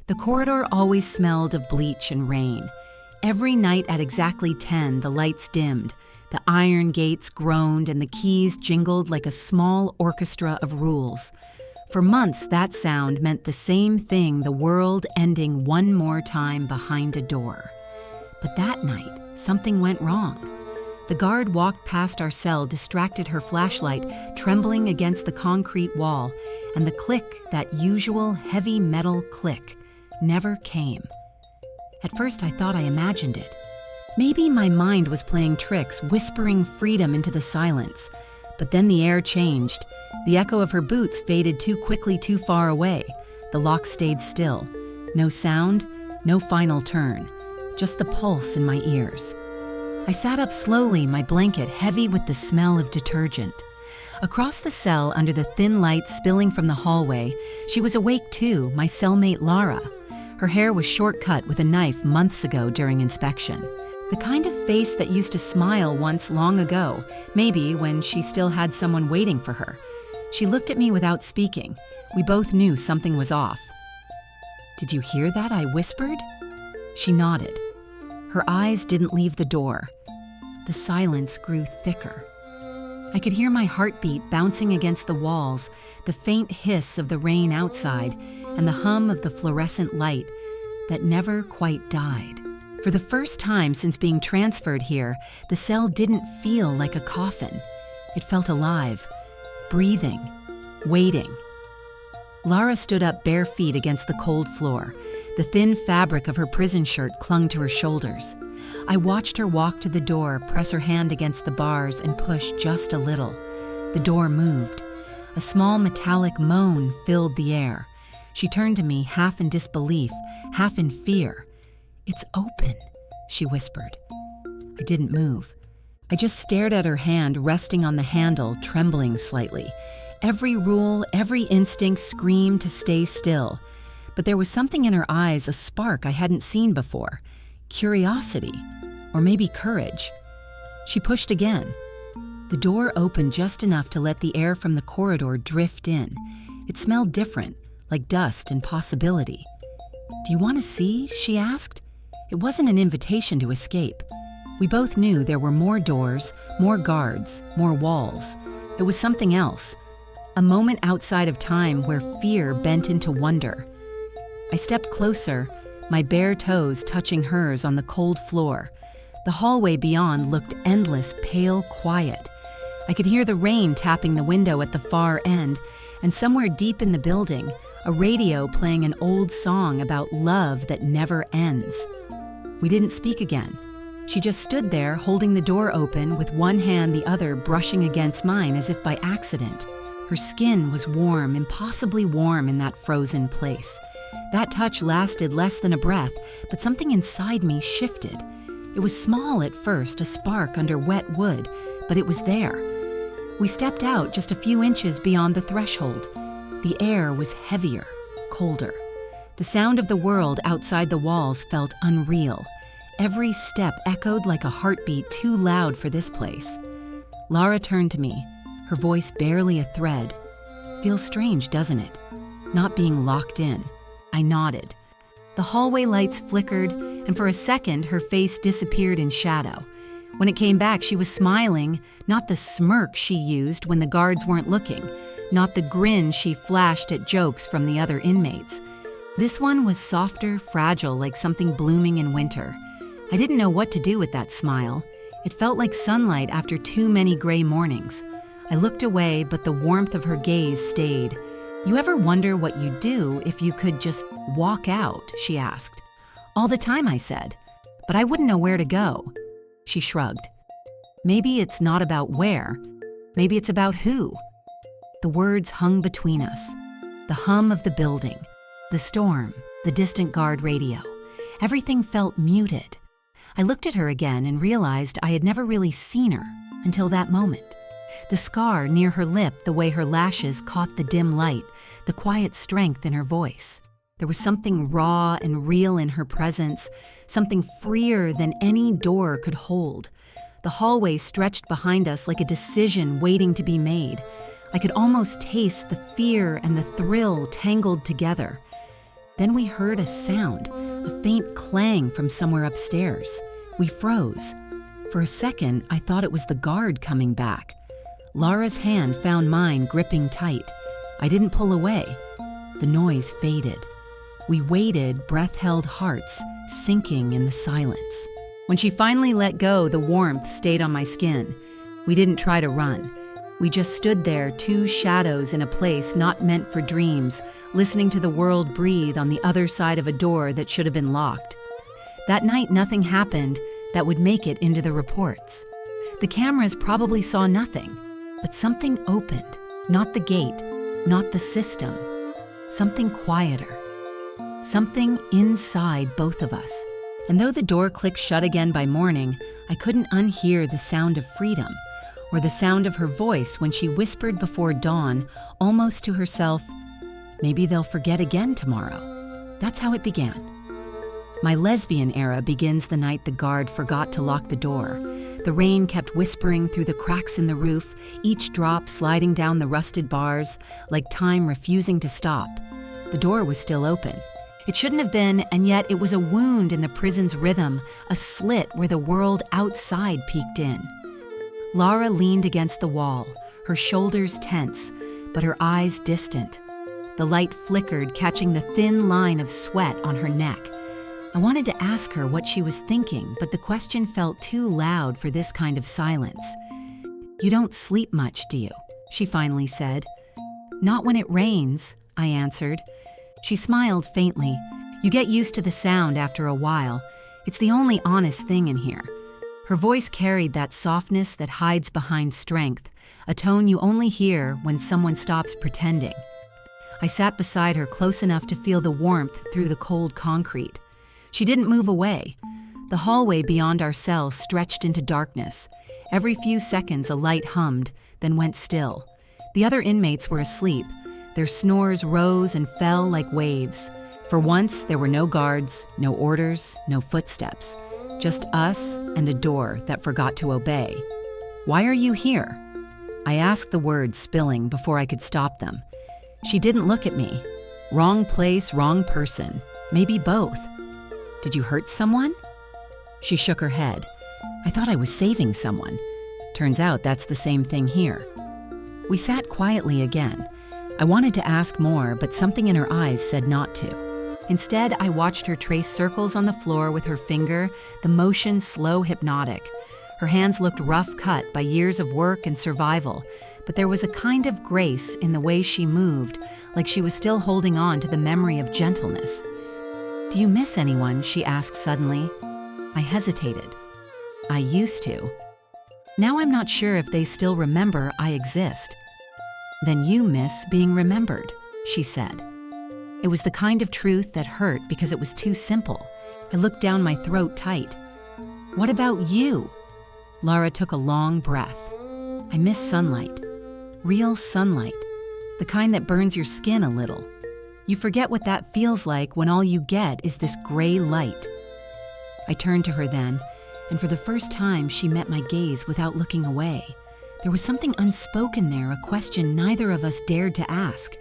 The corridor always smelled of bleach and rain. Every night at exactly 10, the lights dimmed, the iron gates groaned, and the keys jingled like a small orchestra of rules. For months, that sound meant the same thing, the world ending one more time behind a door. But that night, something went wrong. The guard walked past our cell, distracted, her flashlight trembling against the concrete wall, and the click, that usual heavy metal click, never came. At first, I thought I imagined it. Maybe my mind was playing tricks, whispering freedom into the silence. But then the air changed. The echo of her boots faded too quickly, too far away. The lock stayed still. No sound, no final turn. Just the pulse in my ears. I sat up slowly, my blanket heavy with the smell of detergent. Across the cell, under the thin light spilling from the hallway, she was awake too, my cellmate Lara. Her hair was short-cut with a knife months ago during inspection. The kind of face that used to smile once long ago, maybe when she still had someone waiting for her. She looked at me without speaking. We both knew something was off. "Did you hear that?" I whispered. She nodded. Her eyes didn't leave the door. The silence grew thicker. I could hear my heartbeat bouncing against the walls, the faint hiss of the rain outside, and the hum of the fluorescent light that never quite died. For the first time since being transferred here, the cell didn't feel like a coffin. It felt alive, breathing, waiting. Lara stood up bare feet against the cold floor. The thin fabric of her prison shirt clung to her shoulders. I watched her walk to the door, press her hand against the bars, and push just a little. The door moved. A small metallic moan filled the air. She turned to me, half in disbelief, half in fear. "It's open," she whispered. I didn't move. I just stared at her hand resting on the handle, trembling slightly. Every rule, every instinct screamed to stay still. But there was something in her eyes, a spark I hadn't seen before. Curiosity, or maybe courage. She pushed again. The door opened just enough to let the air from the corridor drift in. It smelled different, like dust and possibility. "Do you want to see?" she asked. It wasn't an invitation to escape. We both knew there were more doors, more guards, more walls. It was something else. A moment outside of time where fear bent into wonder. I stepped closer, my bare toes touching hers on the cold floor. The hallway beyond looked endless, pale, quiet. I could hear the rain tapping the window at the far end, and somewhere deep in the building, a radio playing an old song about love that never ends. We didn't speak again. She just stood there, holding the door open, with one hand the other brushing against mine as if by accident. Her skin was warm, impossibly warm in that frozen place. That touch lasted less than a breath, but something inside me shifted. It was small at first, a spark under wet wood, but it was there. We stepped out just a few inches beyond the threshold. The air was heavier, colder. The sound of the world outside the walls felt unreal. Every step echoed like a heartbeat too loud for this place. Lara turned to me, her voice barely a thread. "Feels strange, doesn't it? Not being locked in." I nodded. The hallway lights flickered, and for a second, her face disappeared in shadow. When it came back, she was smiling, not the smirk she used when the guards weren't looking, not the grin she flashed at jokes from the other inmates. This one was softer, fragile, like something blooming in winter. I didn't know what to do with that smile. It felt like sunlight after too many gray mornings. I looked away, but the warmth of her gaze stayed. "You ever wonder what you'd do if you could just walk out?" she asked. "All the time," I said. "But I wouldn't know where to go." She shrugged. "Maybe it's not about where. Maybe it's about who." The words hung between us. The hum of the building, the storm, the distant guard radio. Everything felt muted. I looked at her again and realized I had never really seen her until that moment. The scar near her lip, the way her lashes caught the dim light, the quiet strength in her voice. There was something raw and real in her presence, something freer than any door could hold. The hallway stretched behind us like a decision waiting to be made. I could almost taste the fear and the thrill tangled together. Then we heard a sound, a faint clang from somewhere upstairs. We froze. For a second, I thought it was the guard coming back. Lara's hand found mine gripping tight. I didn't pull away. The noise faded. We waited, breath-held hearts, sinking in the silence. When she finally let go, the warmth stayed on my skin. We didn't try to run. We just stood there, two shadows in a place not meant for dreams, listening to the world breathe on the other side of a door that should have been locked. That night, nothing happened that would make it into the reports. The cameras probably saw nothing, but something opened. Not the gate, not the system. Something quieter. Something inside both of us. And though the door clicked shut again by morning, I couldn't unhear the sound of freedom, or the sound of her voice when she whispered before dawn, almost to herself, "Maybe they'll forget again tomorrow." That's how it began. My lesbian era begins the night the guard forgot to lock the door. The rain kept whispering through the cracks in the roof, each drop sliding down the rusted bars, like time refusing to stop. The door was still open. It shouldn't have been, and yet it was a wound in the prison's rhythm, a slit where the world outside peeked in. Lara leaned against the wall, her shoulders tense, but her eyes distant. The light flickered, catching the thin line of sweat on her neck. I wanted to ask her what she was thinking, but the question felt too loud for this kind of silence. "You don't sleep much, do you?" she finally said. "Not when it rains," I answered. She smiled faintly. "You get used to the sound after a while. It's the only honest thing in here." Her voice carried that softness that hides behind strength, a tone you only hear when someone stops pretending. I sat beside her close enough to feel the warmth through the cold concrete. She didn't move away. The hallway beyond our cell stretched into darkness. Every few seconds a light hummed, then went still. The other inmates were asleep. Their snores rose and fell like waves. For once, there were no guards, no orders, no footsteps. Just us and a door that forgot to obey. "Why are you here?" I asked, the words spilling before I could stop them. She didn't look at me. Wrong place, wrong person. Maybe both. "Did you hurt someone?" She shook her head. "I thought I was saving someone. Turns out that's the same thing here." We sat quietly again. I wanted to ask more, but something in her eyes said not to. Instead, I watched her trace circles on the floor with her finger, the motion slow, hypnotic. Her hands looked rough cut by years of work and survival, but there was a kind of grace in the way she moved, like she was still holding on to the memory of gentleness. "Do you miss anyone?" she asked suddenly. I hesitated. "I used to. Now I'm not sure if they still remember I exist." "Then you miss being remembered," she said. It was the kind of truth that hurt because it was too simple. I looked down my throat tight. "What about you?" Lara took a long breath. "I miss sunlight. Real sunlight. The kind that burns your skin a little. You forget what that feels like when all you get is this gray light." I turned to her then, and for the first time she met my gaze without looking away. There was something unspoken there, a question neither of us dared to ask.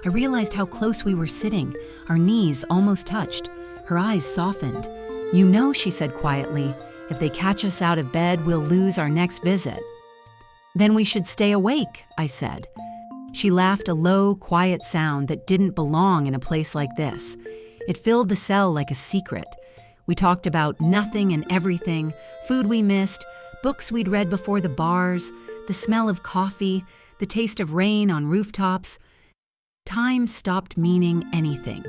I realized how close we were sitting. Our knees almost touched. Her eyes softened. "You know," she said quietly, "if they catch us out of bed, we'll lose our next visit." "Then we should stay awake," I said. She laughed, a low, quiet sound that didn't belong in a place like this. It filled the cell like a secret. We talked about nothing and everything, food we missed, books we'd read before the bars, the smell of coffee, the taste of rain on rooftops. Time stopped meaning anything.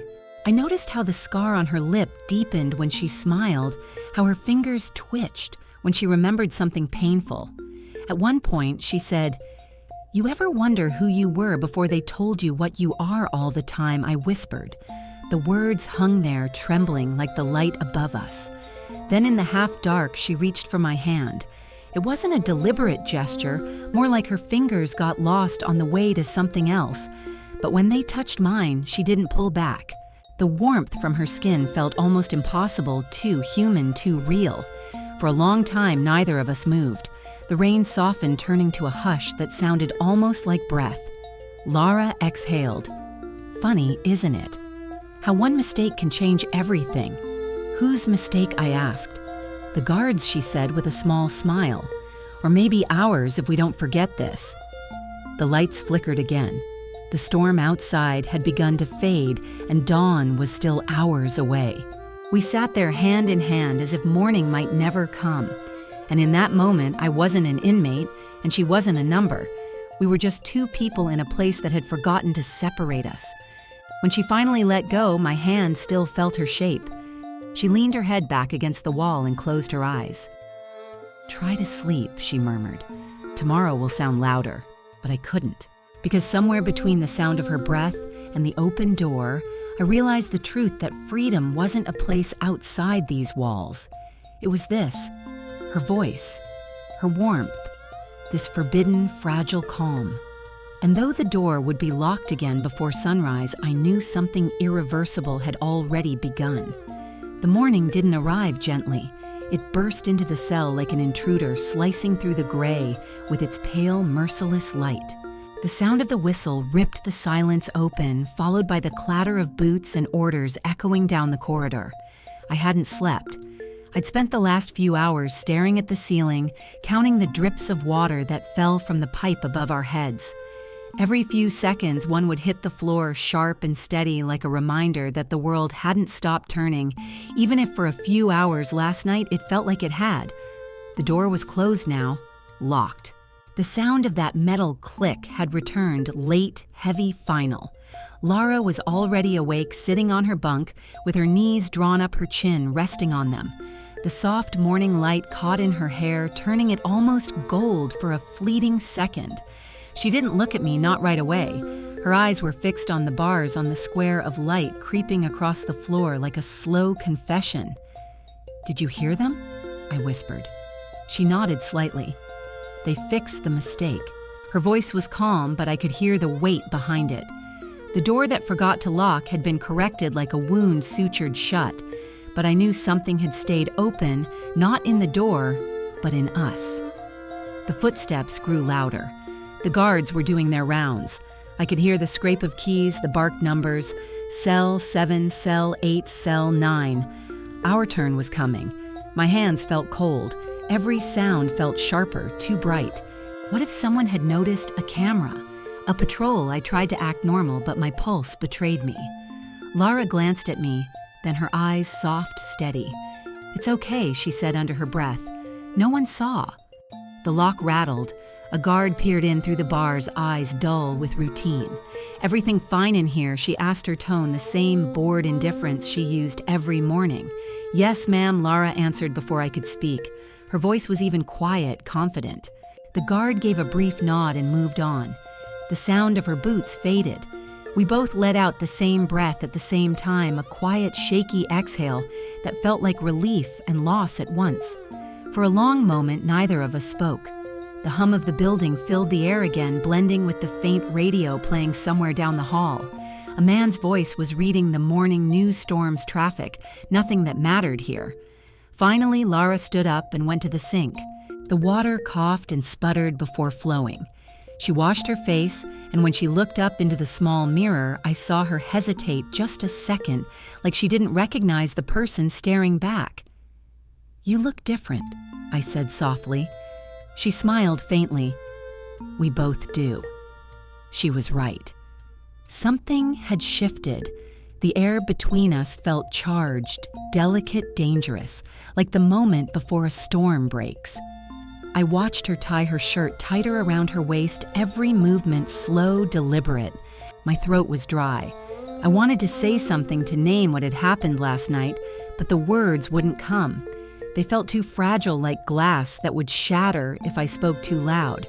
I noticed how the scar on her lip deepened when she smiled, how her fingers twitched when she remembered something painful. At one point, she said, "You ever wonder who you were before they told you what you are all the time?" I whispered. The words hung there, trembling like the light above us. Then in the half-dark, she reached for my hand. It wasn't a deliberate gesture, more like her fingers got lost on the way to something else. But when they touched mine, she didn't pull back. The warmth from her skin felt almost impossible, too human, too real. For a long time, neither of us moved. The rain softened, turning to a hush that sounded almost like breath. Lara exhaled. "Funny, isn't it? How one mistake can change everything. Whose mistake, I asked. The guards, she said with a small smile. Or maybe ours if we don't forget this. The lights flickered again. The storm outside had begun to fade, and dawn was still hours away. We sat there hand in hand as if morning might never come. And in that moment, I wasn't an inmate, and she wasn't a number. We were just two people in a place that had forgotten to separate us. When she finally let go, my hand still felt her shape. She leaned her head back against the wall and closed her eyes. "Try to sleep," she murmured. "Tomorrow will sound louder." But I couldn't, because somewhere between the sound of her breath and the open door, I realized the truth that freedom wasn't a place outside these walls. It was this, her voice, her warmth, this forbidden, fragile calm. And though the door would be locked again before sunrise, I knew something irreversible had already begun. The morning didn't arrive gently. It burst into the cell like an intruder, slicing through the gray with its pale, merciless light. The sound of the whistle ripped the silence open, followed by the clatter of boots and orders echoing down the corridor. I hadn't slept. I'd spent the last few hours staring at the ceiling, counting the drips of water that fell from the pipe above our heads. Every few seconds, one would hit the floor sharp and steady like a reminder that the world hadn't stopped turning, even if for a few hours last night it felt like it had. The door was closed now, locked. The sound of that metal click had returned, late, heavy, final. Lara was already awake, sitting on her bunk, with her knees drawn up her chin, resting on them. The soft morning light caught in her hair, turning it almost gold for a fleeting second. She didn't look at me, not right away. Her eyes were fixed on the bars on the square of light creeping across the floor like a slow confession. "Did you hear them?" I whispered. She nodded slightly. "They fixed the mistake." Her voice was calm, but I could hear the weight behind it. The door that forgot to lock had been corrected like a wound sutured shut, but I knew something had stayed open, not in the door, but in us. The footsteps grew louder. The guards were doing their rounds. I could hear the scrape of keys, the barked numbers, cell 7, cell 8, cell 9. Our turn was coming. My hands felt cold. Every sound felt sharper, too bright. What if someone had noticed a camera? A patrol. I tried to act normal, but my pulse betrayed me. Lara glanced at me, then her eyes soft, steady. "It's okay," she said under her breath. "No one saw." The lock rattled. A guard peered in through the bars, eyes dull with routine. "Everything fine in here?" she asked, her tone the same bored indifference she used every morning. "Yes, ma'am," Lara answered before I could speak. Her voice was even quiet, confident. The guard gave a brief nod and moved on. The sound of her boots faded. We both let out the same breath at the same time, a quiet, shaky exhale that felt like relief and loss at once. For a long moment, neither of us spoke. The hum of the building filled the air again, blending with the faint radio playing somewhere down the hall. A man's voice was reading the morning news storm's traffic, nothing that mattered here. Finally, Lara stood up and went to the sink. The water coughed and sputtered before flowing. She washed her face, and when she looked up into the small mirror, I saw her hesitate just a second, like she didn't recognize the person staring back. "You look different," I said softly. She smiled faintly. "We both do." She was right. Something had shifted. The air between us felt charged, delicate, dangerous, like the moment before a storm breaks. I watched her tie her shirt tighter around her waist, every movement slow, deliberate. My throat was dry. I wanted to say something to name what had happened last night, but the words wouldn't come. They felt too fragile, like glass that would shatter if I spoke too loud.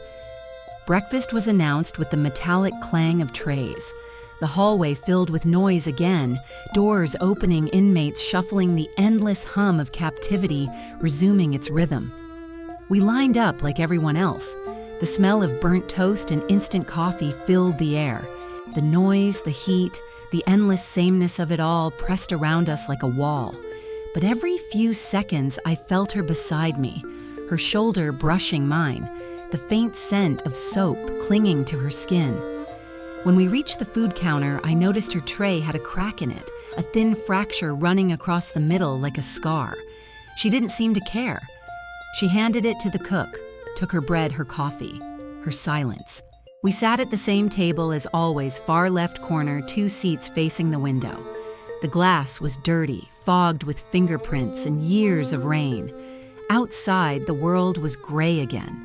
Breakfast was announced with the metallic clang of trays. The hallway filled with noise again, doors opening, inmates shuffling, the endless hum of captivity resuming its rhythm. We lined up like everyone else. The smell of burnt toast and instant coffee filled the air. The noise, the heat, the endless sameness of it all pressed around us like a wall. But every few seconds, I felt her beside me, her shoulder brushing mine, the faint scent of soap clinging to her skin. When we reached the food counter, I noticed her tray had a crack in it. a thin fracture running across the middle like a scar. She didn't seem to care. She handed it to the cook, took her bread, her coffee, her silence. We sat at the same table as always, far left corner, 2 seats facing the window. The glass was dirty, fogged with fingerprints and years of rain. Outside, the world was gray again.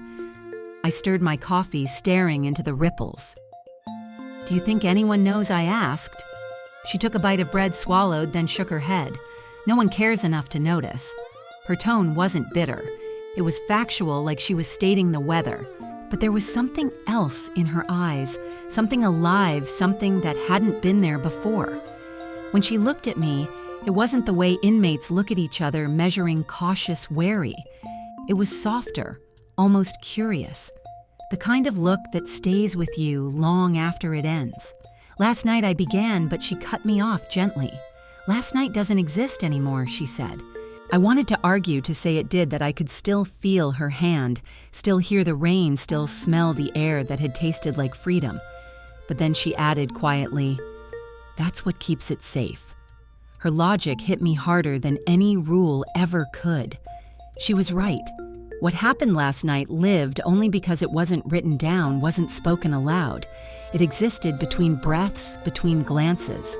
I stirred my coffee, staring into the ripples. "Do you think anyone knows I asked?" She took a bite of bread, swallowed, then shook her head. No one cares enough to notice. Her tone wasn't bitter. It was factual, like she was stating the weather. But there was something else in her eyes, something alive, something that hadn't been there before. When she looked at me, it wasn't the way inmates look at each other, measuring cautious, wary. It was softer, almost curious. The kind of look that stays with you long after it ends. "Last night I began, but she cut me off gently. 'Last night doesn't exist anymore,' she said. I wanted to argue to say it did, that I could still feel her hand, still hear the rain, still smell the air that had tasted like freedom. But then she added quietly, "That's what keeps it safe." Her logic hit me harder than any rule ever could. She was right. What happened last night lived only because it wasn't written down, wasn't spoken aloud. It existed between breaths, between glances.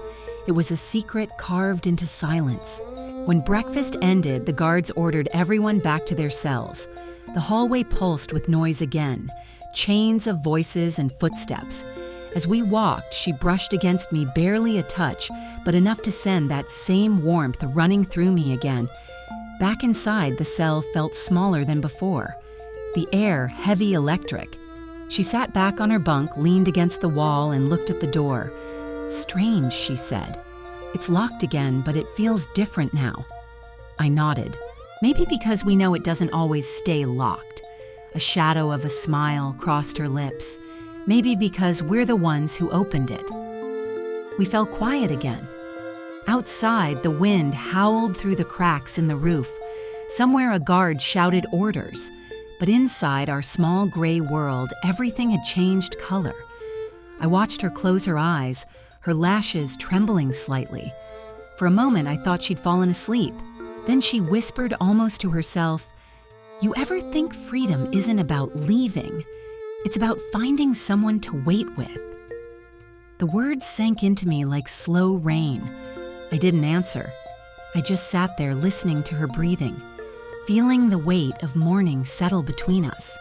It was a secret carved into silence. When breakfast ended, the guards ordered everyone back to their cells. The hallway pulsed with noise again, chains of voices and footsteps. As we walked, she brushed against me, barely a touch, but enough to send that same warmth running through me again. Back inside, the cell felt smaller than before. The air heavy electric. She sat back on her bunk, leaned against the wall, and looked at the door. "Strange," she said. "It's locked again, but it feels different now." I nodded. Maybe because we know it doesn't always stay locked. A shadow of a smile crossed her lips. Maybe because we're the ones who opened it. We fell quiet again. Outside, the wind howled through the cracks in the roof. Somewhere a guard shouted orders. But inside our small gray world, everything had changed color. I watched her close her eyes, her lashes trembling slightly. For a moment, I thought she'd fallen asleep. Then she whispered almost to herself, "You ever think freedom isn't about leaving? It's about finding someone to wait with." The words sank into me like slow rain. I didn't answer. I just sat there listening to her breathing, feeling the weight of morning settle between us.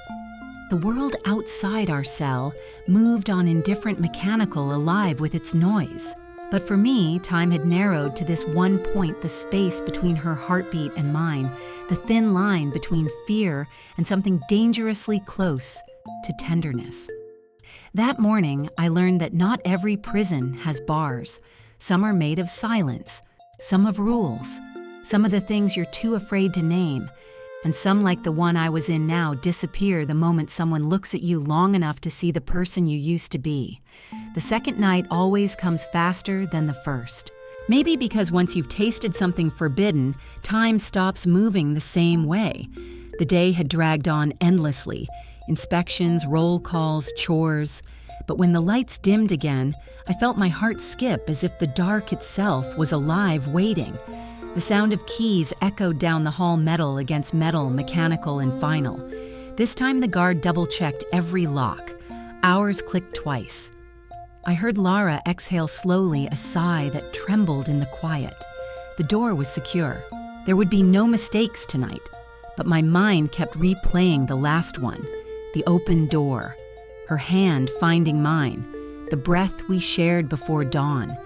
The world outside our cell moved on indifferent, mechanical, alive with its noise. But for me, time had narrowed to this one point, the space between her heartbeat and mine, the thin line between fear and something dangerously close to tenderness. That morning, I learned that not every prison has bars. Some are made of silence, some of rules, some of the things you're too afraid to name, and some, like the one I was in now, disappear the moment someone looks at you long enough to see the person you used to be. The second night always comes faster than the first. Maybe because once you've tasted something forbidden, time stops moving the same way. The day had dragged on endlessly. Inspections, roll calls, chores. But when the lights dimmed again, I felt my heart skip as if the dark itself was alive, waiting. The sound of keys echoed down the hall, metal against metal, mechanical and final. This time the guard double-checked every lock. Ours clicked twice. I heard Lara exhale slowly, a sigh that trembled in the quiet. The door was secure. There would be no mistakes tonight. But my mind kept replaying the last one. The open door. Her hand finding mine. The breath we shared before dawn.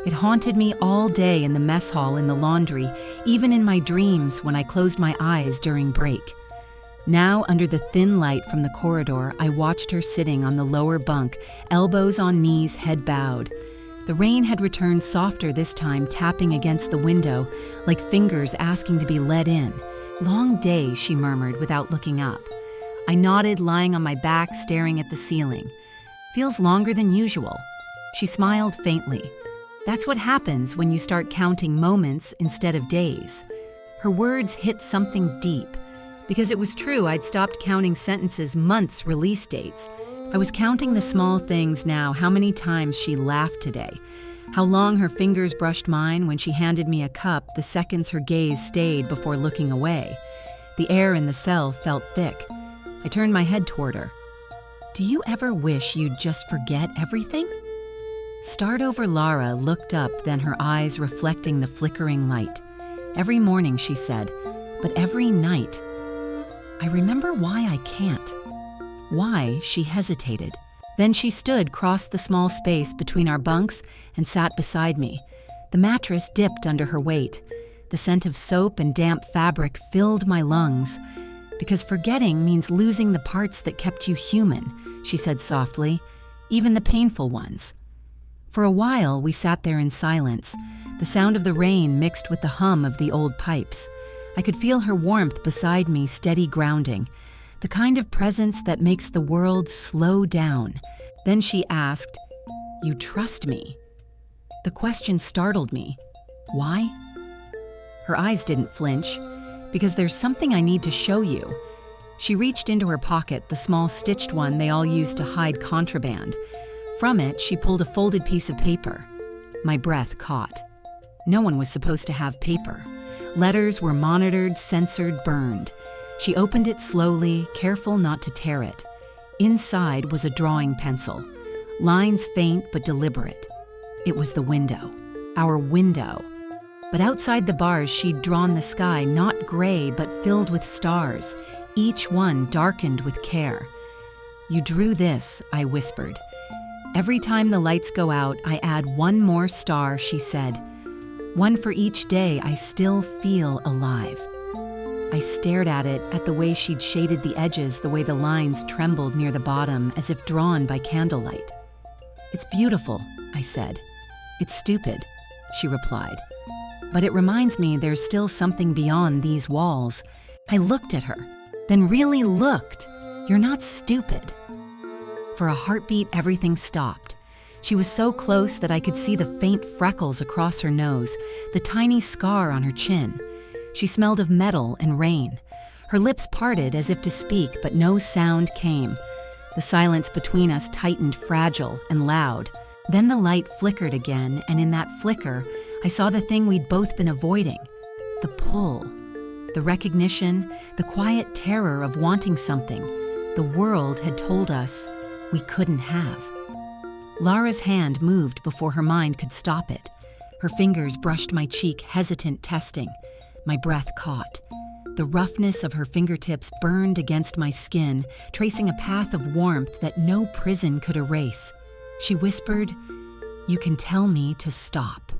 It haunted me all day in the mess hall, in the laundry, even in my dreams when I closed my eyes during break. Now, under the thin light from the corridor, I watched her sitting on the lower bunk, elbows on knees, head bowed. The rain had returned softer this time, tapping against the window, like fingers asking to be let in. "Long day," she murmured without looking up. I nodded, lying on my back, staring at the ceiling. "Feels longer than usual." She smiled faintly. That's what happens when you start counting moments instead of days. Her words hit something deep. Because it was true, I'd stopped counting sentences, months, release dates. I was counting the small things now, how many times she laughed today, How long her fingers brushed mine when she handed me a cup the seconds her gaze stayed before looking away. The air in the cell felt thick. I turned my head toward her. "Do you ever wish you'd just forget everything?" Starred-over Lara looked up, then her eyes reflecting the flickering light. "Every morning," she said, "but every night. I remember why I can't." Why, she hesitated. Then she stood, crossed the small space between our bunks, and sat beside me. The mattress dipped under her weight. The scent of soap and damp fabric filled my lungs. "Because forgetting means losing the parts that kept you human," she said softly, "even the painful ones." For a while, we sat there in silence, the sound of the rain mixed with the hum of the old pipes. I could feel her warmth beside me, steady grounding, the kind of presence that makes the world slow down. Then she asked, "You trust me?" The question startled me. "Why?" Her eyes didn't flinch. "Because there's something I need to show you." She reached into her pocket, the small stitched one they all use to hide contraband. From it, she pulled a folded piece of paper. My breath caught. No one was supposed to have paper. Letters were monitored, censored, burned. She opened it slowly, careful not to tear it. Inside was a drawing pencil. Lines faint but deliberate. It was the window. Our window. But outside the bars, she'd drawn the sky not gray but filled with stars, each one darkened with care. "You drew this," I whispered. "Every time the lights go out, I add one more star," she said. "One for each day I still feel alive." I stared at it, at the way she'd shaded the edges, the way the lines trembled near the bottom as if drawn by candlelight. "It's beautiful," I said. "It's stupid," she replied. "But it reminds me there's still something beyond these walls." I looked at her, then really looked. "You're not stupid." For a heartbeat, everything stopped. She was so close that I could see the faint freckles across her nose, the tiny scar on her chin. She smelled of metal and rain. Her lips parted as if to speak, but no sound came. The silence between us tightened, fragile and loud. Then the light flickered again, and in that flicker, I saw the thing we'd both been avoiding. The pull. The recognition, the quiet terror of wanting something the world had told us we couldn't have. Lara's hand moved before her mind could stop it. Her fingers brushed my cheek, hesitant, testing. My breath caught. The roughness of her fingertips burned against my skin, tracing a path of warmth that no prison could erase. She whispered, "You can tell me to stop."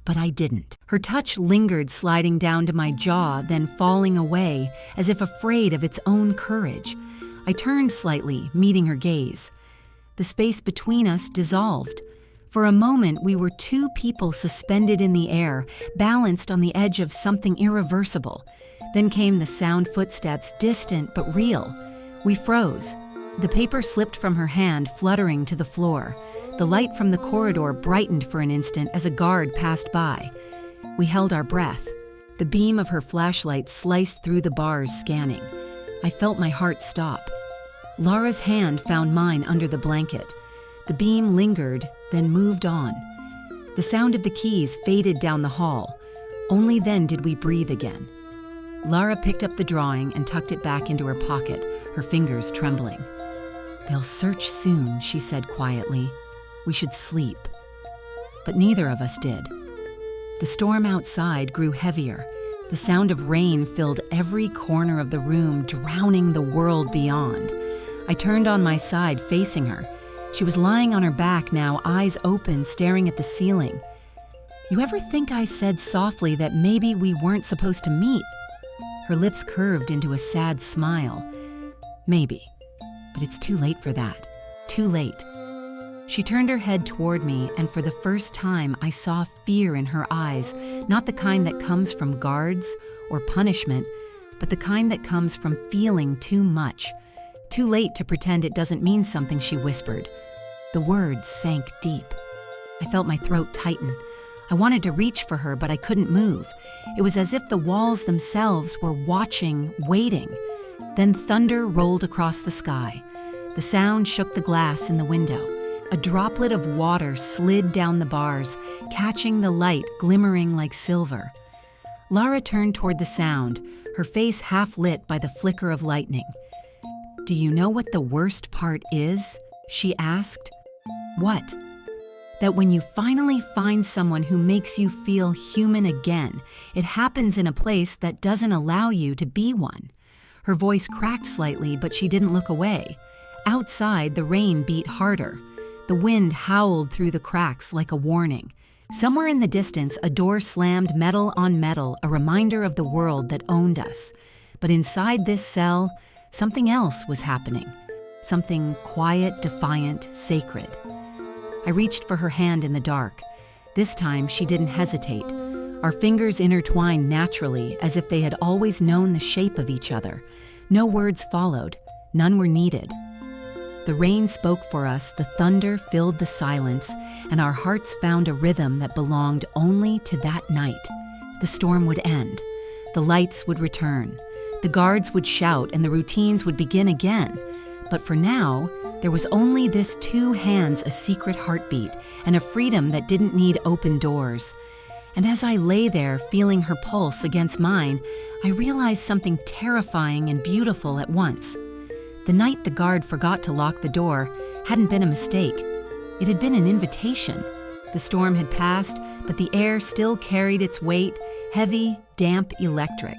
But I didn't. Her touch lingered, sliding down to my jaw, then falling away, as if afraid of its own courage. I turned slightly, meeting her gaze. The space between us dissolved. For a moment, we were two people suspended in the air, balanced on the edge of something irreversible. Then came the sound footsteps, distant but real. We froze. The paper slipped from her hand, fluttering to the floor. The light from the corridor brightened for an instant as a guard passed by. We held our breath. The beam of her flashlight sliced through the bars, scanning. I felt my heart stop. Lara's hand found mine under the blanket. The beam lingered, then moved on. The sound of the keys faded down the hall. Only then did we breathe again. Lara picked up the drawing and tucked it back into her pocket, her fingers trembling. "They'll search soon," she said quietly. "We should sleep." But neither of us did. The storm outside grew heavier. The sound of rain filled every corner of the room, drowning the world beyond. I turned on my side, facing her. She was lying on her back now, eyes open, staring at the ceiling. "You ever think I said softly that maybe we weren't supposed to meet?" Her lips curved into a sad smile. "Maybe. But it's too late for that. Too late." She turned her head toward me, and for the first time I saw fear in her eyes, not the kind that comes from guards or punishment, but the kind that comes from feeling too much. "Too late to pretend it doesn't mean something," she whispered. The words sank deep. I felt my throat tighten. I wanted to reach for her, but I couldn't move. It was as if the walls themselves were watching, waiting. Then thunder rolled across the sky. The sound shook the glass in the window. A droplet of water slid down the bars, catching the light glimmering like silver. Lara turned toward the sound, her face half lit by the flicker of lightning. "Do you know what the worst part is?" she asked. "What?" "That when you finally find someone who makes you feel human again, it happens in a place that doesn't allow you to be one." Her voice cracked slightly, but she didn't look away. Outside, the rain beat harder. The wind howled through the cracks like a warning. Somewhere in the distance, a door slammed metal on metal, a reminder of the world that owned us. But inside this cell, something else was happening. Something quiet, defiant, sacred. I reached for her hand in the dark. This time, she didn't hesitate. Our fingers intertwined naturally, as if they had always known the shape of each other. No words followed. None were needed. The rain spoke for us, the thunder filled the silence, and our hearts found a rhythm that belonged only to that night. The storm would end. The lights would return. The guards would shout, and the routines would begin again. But for now, there was only this two hands, a secret heartbeat, and a freedom that didn't need open doors. And as I lay there, feeling her pulse against mine, I realized something terrifying and beautiful at once. The night the guard forgot to lock the door hadn't been a mistake. It had been an invitation. The storm had passed, but the air still carried its weight, heavy, damp, electric.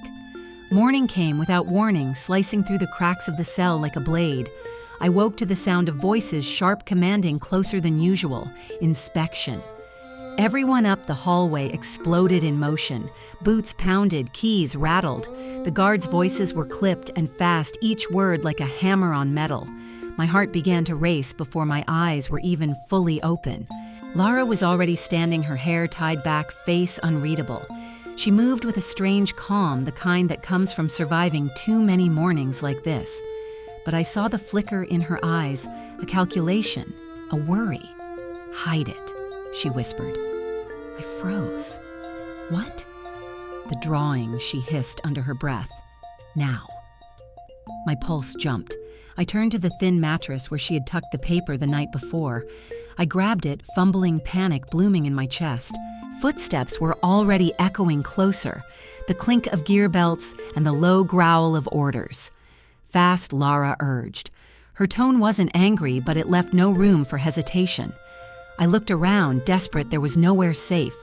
Morning came without warning, slicing through the cracks of the cell like a blade. I woke to the sound of voices, sharp, commanding, closer than usual. Inspection. Everyone up the hallway exploded in motion. Boots pounded, keys rattled. The guards' voices were clipped and fast, each word like a hammer on metal. My heart began to race before my eyes were even fully open. Lara was already standing, her hair tied back, face unreadable. She moved with a strange calm, the kind that comes from surviving too many mornings like this. But I saw the flicker in her eyes, a calculation, a worry. "Hide it," she whispered. I froze. "What?" "The drawing," she hissed under her breath. "Now." My pulse jumped. I turned to the thin mattress where she had tucked the paper the night before. I grabbed it, fumbling, panic blooming in my chest. Footsteps were already echoing closer, the clink of gear belts and the low growl of orders. Fast, Lara urged. Her tone wasn't angry, but it left no room for hesitation. I looked around, desperate there was nowhere safe.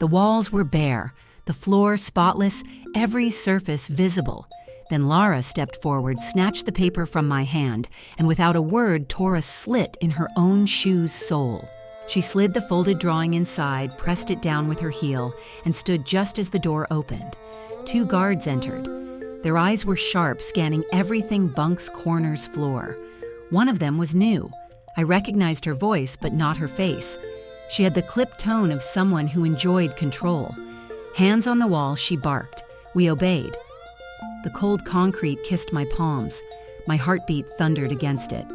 The walls were bare, the floor spotless, every surface visible. Then Lara stepped forward, snatched the paper from my hand, and without a word tore a slit in her own shoe's sole. She slid the folded drawing inside, pressed it down with her heel, and stood just as the door opened. Two guards entered. Their eyes were sharp, scanning everything bunk's corners floor. One of them was new. I recognized her voice, but not her face. She had the clipped tone of someone who enjoyed control. Hands on the wall, she barked. We obeyed. The cold concrete kissed my palms. My heartbeat thundered against it.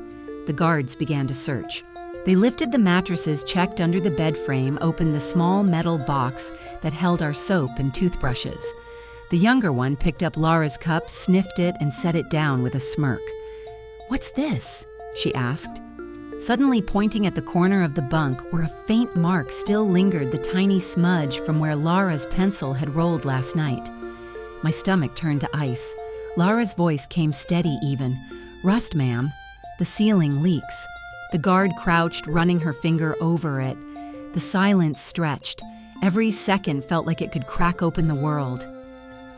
The guards began to search. They lifted the mattresses, checked under the bed frame, opened the small metal box that held our soap and toothbrushes. The younger one picked up Lara's cup, sniffed it, and set it down with a smirk. "What's this?" she asked. Suddenly pointing at the corner of the bunk where a faint mark still lingered, the tiny smudge from where Lara's pencil had rolled last night. My stomach turned to ice. Lara's voice came steady even. "Rust, ma'am. The ceiling leaks." The guard crouched, running her finger over it. The silence stretched. Every second felt like it could crack open the world.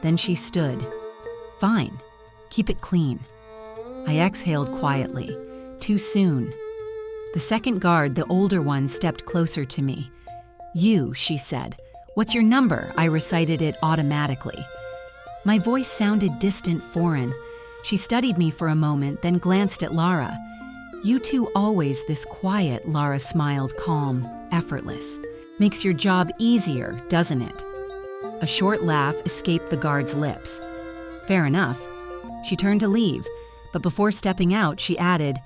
Then she stood. "Fine. Keep it clean." I exhaled quietly. Too soon. The second guard, the older one, stepped closer to me. "You," she said. "What's your number?" I recited it automatically. My voice sounded distant, foreign. She studied me for a moment, then glanced at Lara. "You two always this quiet," Lara smiled, calm, effortless. "Makes your job easier, doesn't it?" A short laugh escaped the guard's lips. "Fair enough." She turned to leave, but before stepping out, she added,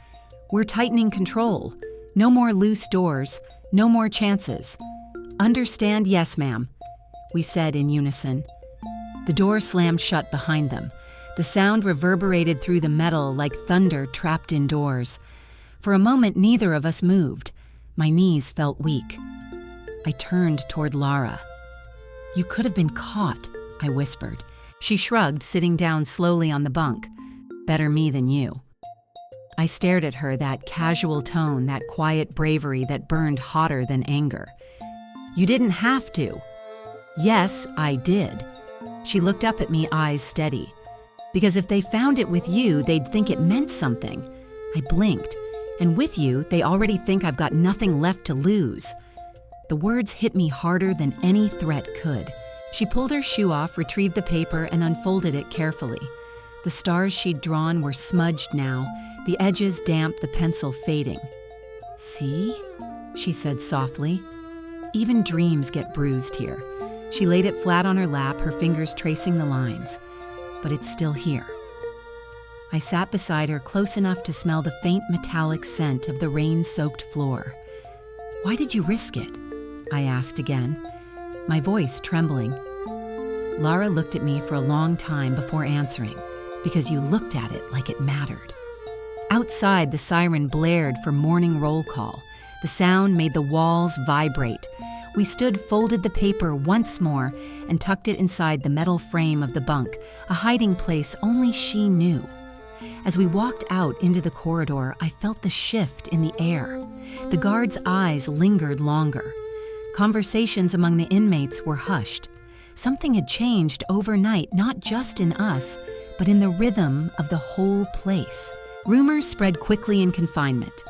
"We're tightening control. No more loose doors, no more chances." "Understand, yes, ma'am," we said in unison. The door slammed shut behind them. The sound reverberated through the metal like thunder trapped indoors. For a moment, neither of us moved. My knees felt weak. I turned toward Lara. "You could have been caught," I whispered. She shrugged, sitting down slowly on the bunk. "Better me than you." I stared at her, that casual tone, that quiet bravery that burned hotter than anger. "You didn't have to." "Yes, I did." She looked up at me, eyes steady. "Because if they found it with you, they'd think it meant something." I blinked. "And with you, they already think I've got nothing left to lose." The words hit me harder than any threat could. She pulled her shoe off, retrieved the paper, and unfolded it carefully. The stars she'd drawn were smudged now, the edges damp, the pencil fading. "See?" she said softly. "Even dreams get bruised here." She laid it flat on her lap, her fingers tracing the lines. "But it's still here." I sat beside her, close enough to smell the faint metallic scent of the rain-soaked floor. "Why did you risk it?" I asked again, my voice trembling. Lara looked at me for a long time before answering. "Because you looked at it like it mattered." Outside, the siren blared for morning roll call. The sound made the walls vibrate. We stood, folded the paper once more, and tucked it inside the metal frame of the bunk, a hiding place only she knew. As we walked out into the corridor, I felt the shift in the air. The guards' eyes lingered longer. Conversations among the inmates were hushed. Something had changed overnight, not just in us, but in the rhythm of the whole place. Rumors spread quickly in confinement.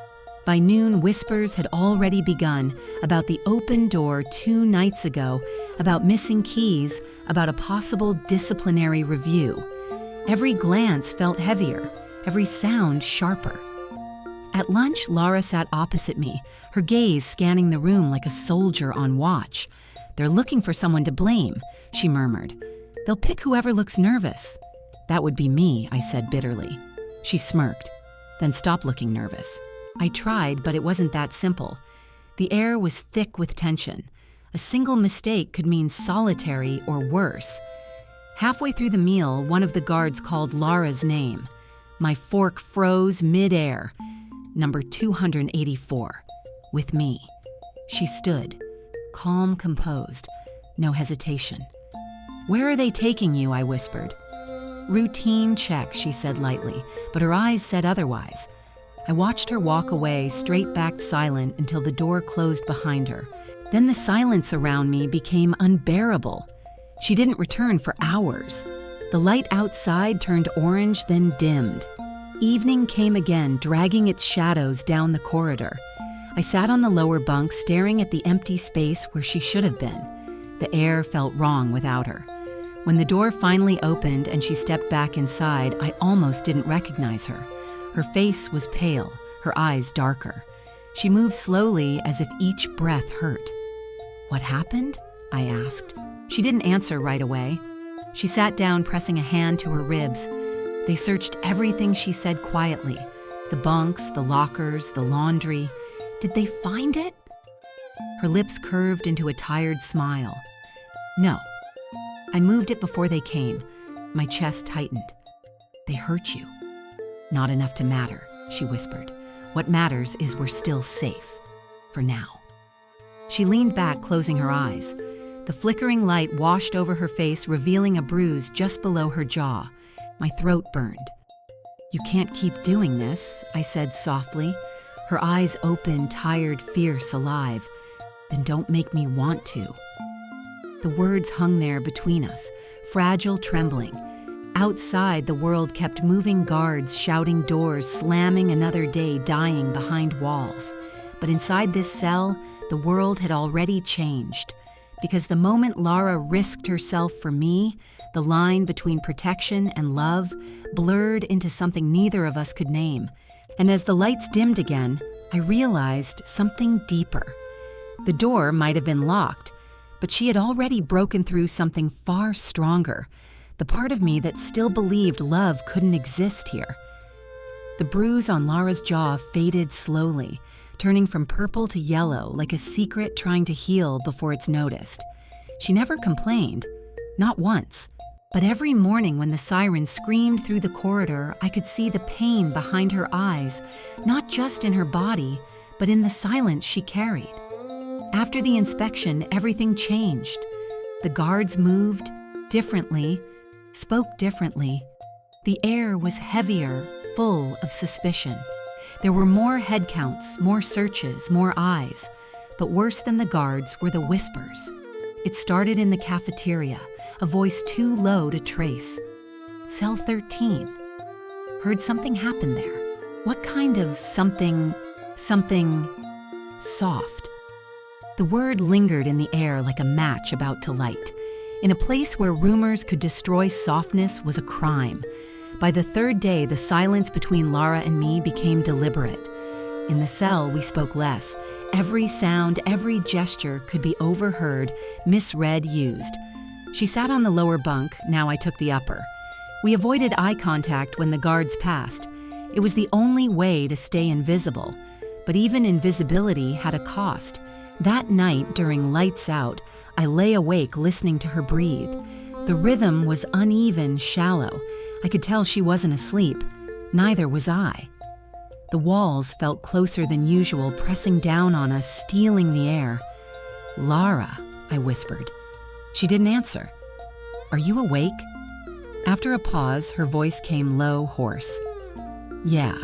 By noon, whispers had already begun about the open door 2 nights ago, about missing keys, about a possible disciplinary review. Every glance felt heavier, every sound sharper. At lunch, Lara sat opposite me, her gaze scanning the room like a soldier on watch. "They're looking for someone to blame," she murmured. "They'll pick whoever looks nervous." "That would be me," I said bitterly. She smirked. "Then stop looking nervous." I tried, but it wasn't that simple. The air was thick with tension. A single mistake could mean solitary or worse. Halfway through the meal, one of the guards called Lara's name. My fork froze mid-air. Number 284. With me. She stood, calm, composed, no hesitation. "Where are they taking you?" I whispered. "Routine check," she said lightly, but her eyes said otherwise. I watched her walk away, straight-backed silent, until the door closed behind her. Then the silence around me became unbearable. She didn't return for hours. The light outside turned orange, then dimmed. Evening came again, dragging its shadows down the corridor. I sat on the lower bunk, staring at the empty space where she should have been. The air felt wrong without her. When the door finally opened and she stepped back inside, I almost didn't recognize her. Her face was pale, her eyes darker. She moved slowly, as if each breath hurt. "What happened?" I asked. She didn't answer right away. She sat down, pressing a hand to her ribs. They searched everything, she said quietly. The bunks, the lockers, the laundry. Did they find it? Her lips curved into a tired smile. "No." I moved it before they came. My chest tightened. "They hurt you." "Not enough to matter," she whispered. "What matters is we're still safe. For now." She leaned back, closing her eyes. The flickering light washed over her face, revealing a bruise just below her jaw. My throat burned. "You can't keep doing this," I said softly. Her eyes open, tired, fierce, alive. "Then don't make me want to." The words hung there between us, fragile, trembling. Outside, the world kept moving, guards, shouting, doors, slamming, another day dying behind walls. But inside this cell, the world had already changed. Because the moment Lara risked herself for me, the line between protection and love blurred into something neither of us could name. And as the lights dimmed again, I realized something deeper. The door might have been locked, but she had already broken through something far stronger, the part of me that still believed love couldn't exist here. The bruise on Lara's jaw faded slowly, turning from purple to yellow like a secret trying to heal before it's noticed. She never complained, not once. But every morning when the siren screamed through the corridor, I could see the pain behind her eyes, not just in her body, but in the silence she carried. After the inspection, everything changed. The guards moved differently, spoke differently. The air was heavier, full of suspicion. There were more head counts, more searches, more eyes. But worse than the guards were the whispers. It started in the cafeteria, a voice too low to trace. Cell 13. Heard something happen there. What kind of something soft? The word lingered in the air like a match about to light. In a place where rumors could destroy softness was a crime. By the third day, the silence between Lara and me became deliberate. In the cell, we spoke less. Every sound, every gesture could be overheard, misread, used. She sat on the lower bunk, now I took the upper. We avoided eye contact when the guards passed. It was the only way to stay invisible. But even invisibility had a cost. That night, during lights out, I lay awake listening to her breathe. The rhythm was uneven, shallow. I could tell she wasn't asleep. Neither was I. The walls felt closer than usual, pressing down on us, stealing the air. "Lara," I whispered. She didn't answer. "Are you awake?" After a pause, her voice came low, hoarse. "Yeah."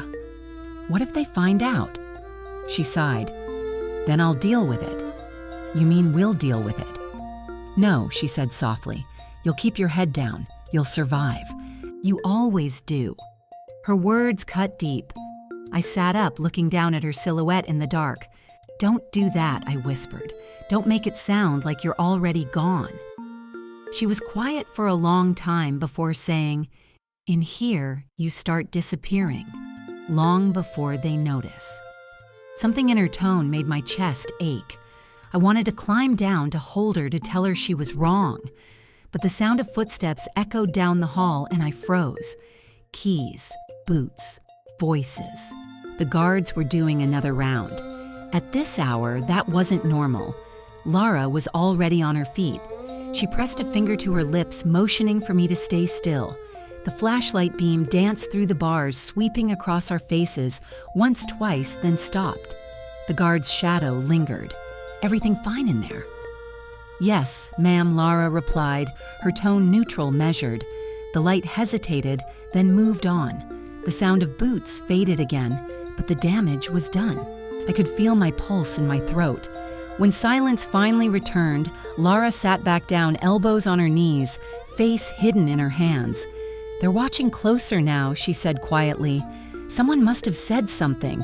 "What if they find out?" She sighed. "Then I'll deal with it." "You mean we'll deal with it?" "No," she said softly. "You'll keep your head down. You'll survive. You always do." Her words cut deep. I sat up, looking down at her silhouette in the dark. "Don't do that," I whispered. "Don't make it sound like you're already gone." She was quiet for a long time before saying, "In here, you start disappearing, long before they notice." Something in her tone made my chest ache. I wanted to climb down to hold her to tell her she was wrong. But the sound of footsteps echoed down the hall and I froze. Keys, boots, voices. The guards were doing another round. At this hour, that wasn't normal. Lara was already on her feet. She pressed a finger to her lips, motioning for me to stay still. The flashlight beam danced through the bars, sweeping across our faces, once, twice, then stopped. The guard's shadow lingered. "Everything fine in there?" "Yes, ma'am," Lara replied, her tone neutral, measured. The light hesitated, then moved on. The sound of boots faded again, but the damage was done. I could feel my pulse in my throat. When silence finally returned, Lara sat back down, elbows on her knees, face hidden in her hands. "They're watching closer now," she said quietly. "Someone must have said something."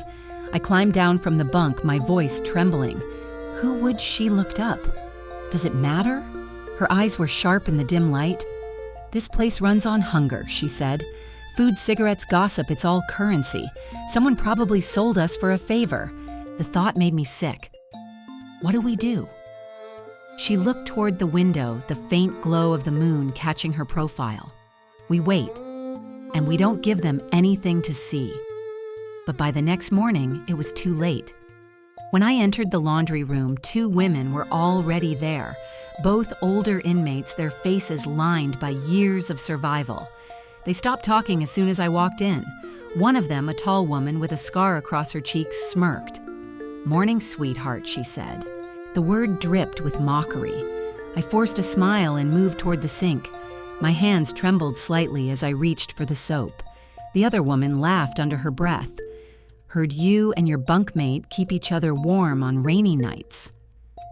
I climbed down from the bunk, my voice trembling. Who would she looked up? Does it matter? Her eyes were sharp in the dim light. "This place runs on hunger," she said. "Food, cigarettes, gossip, it's all currency. Someone probably sold us for a favor." The thought made me sick. What do we do? She looked toward the window, the faint glow of the moon catching her profile. We wait, and we don't give them anything to see. But by the next morning, it was too late. When I entered the laundry room, 2 women were already there, both older inmates, their faces lined by years of survival. They stopped talking as soon as I walked in. One of them, a tall woman with a scar across her cheek, smirked. "Morning, sweetheart," she said. The word dripped with mockery. I forced a smile and moved toward the sink. My hands trembled slightly as I reached for the soap. The other woman laughed under her breath. "Heard you and your bunkmate keep each other warm on rainy nights."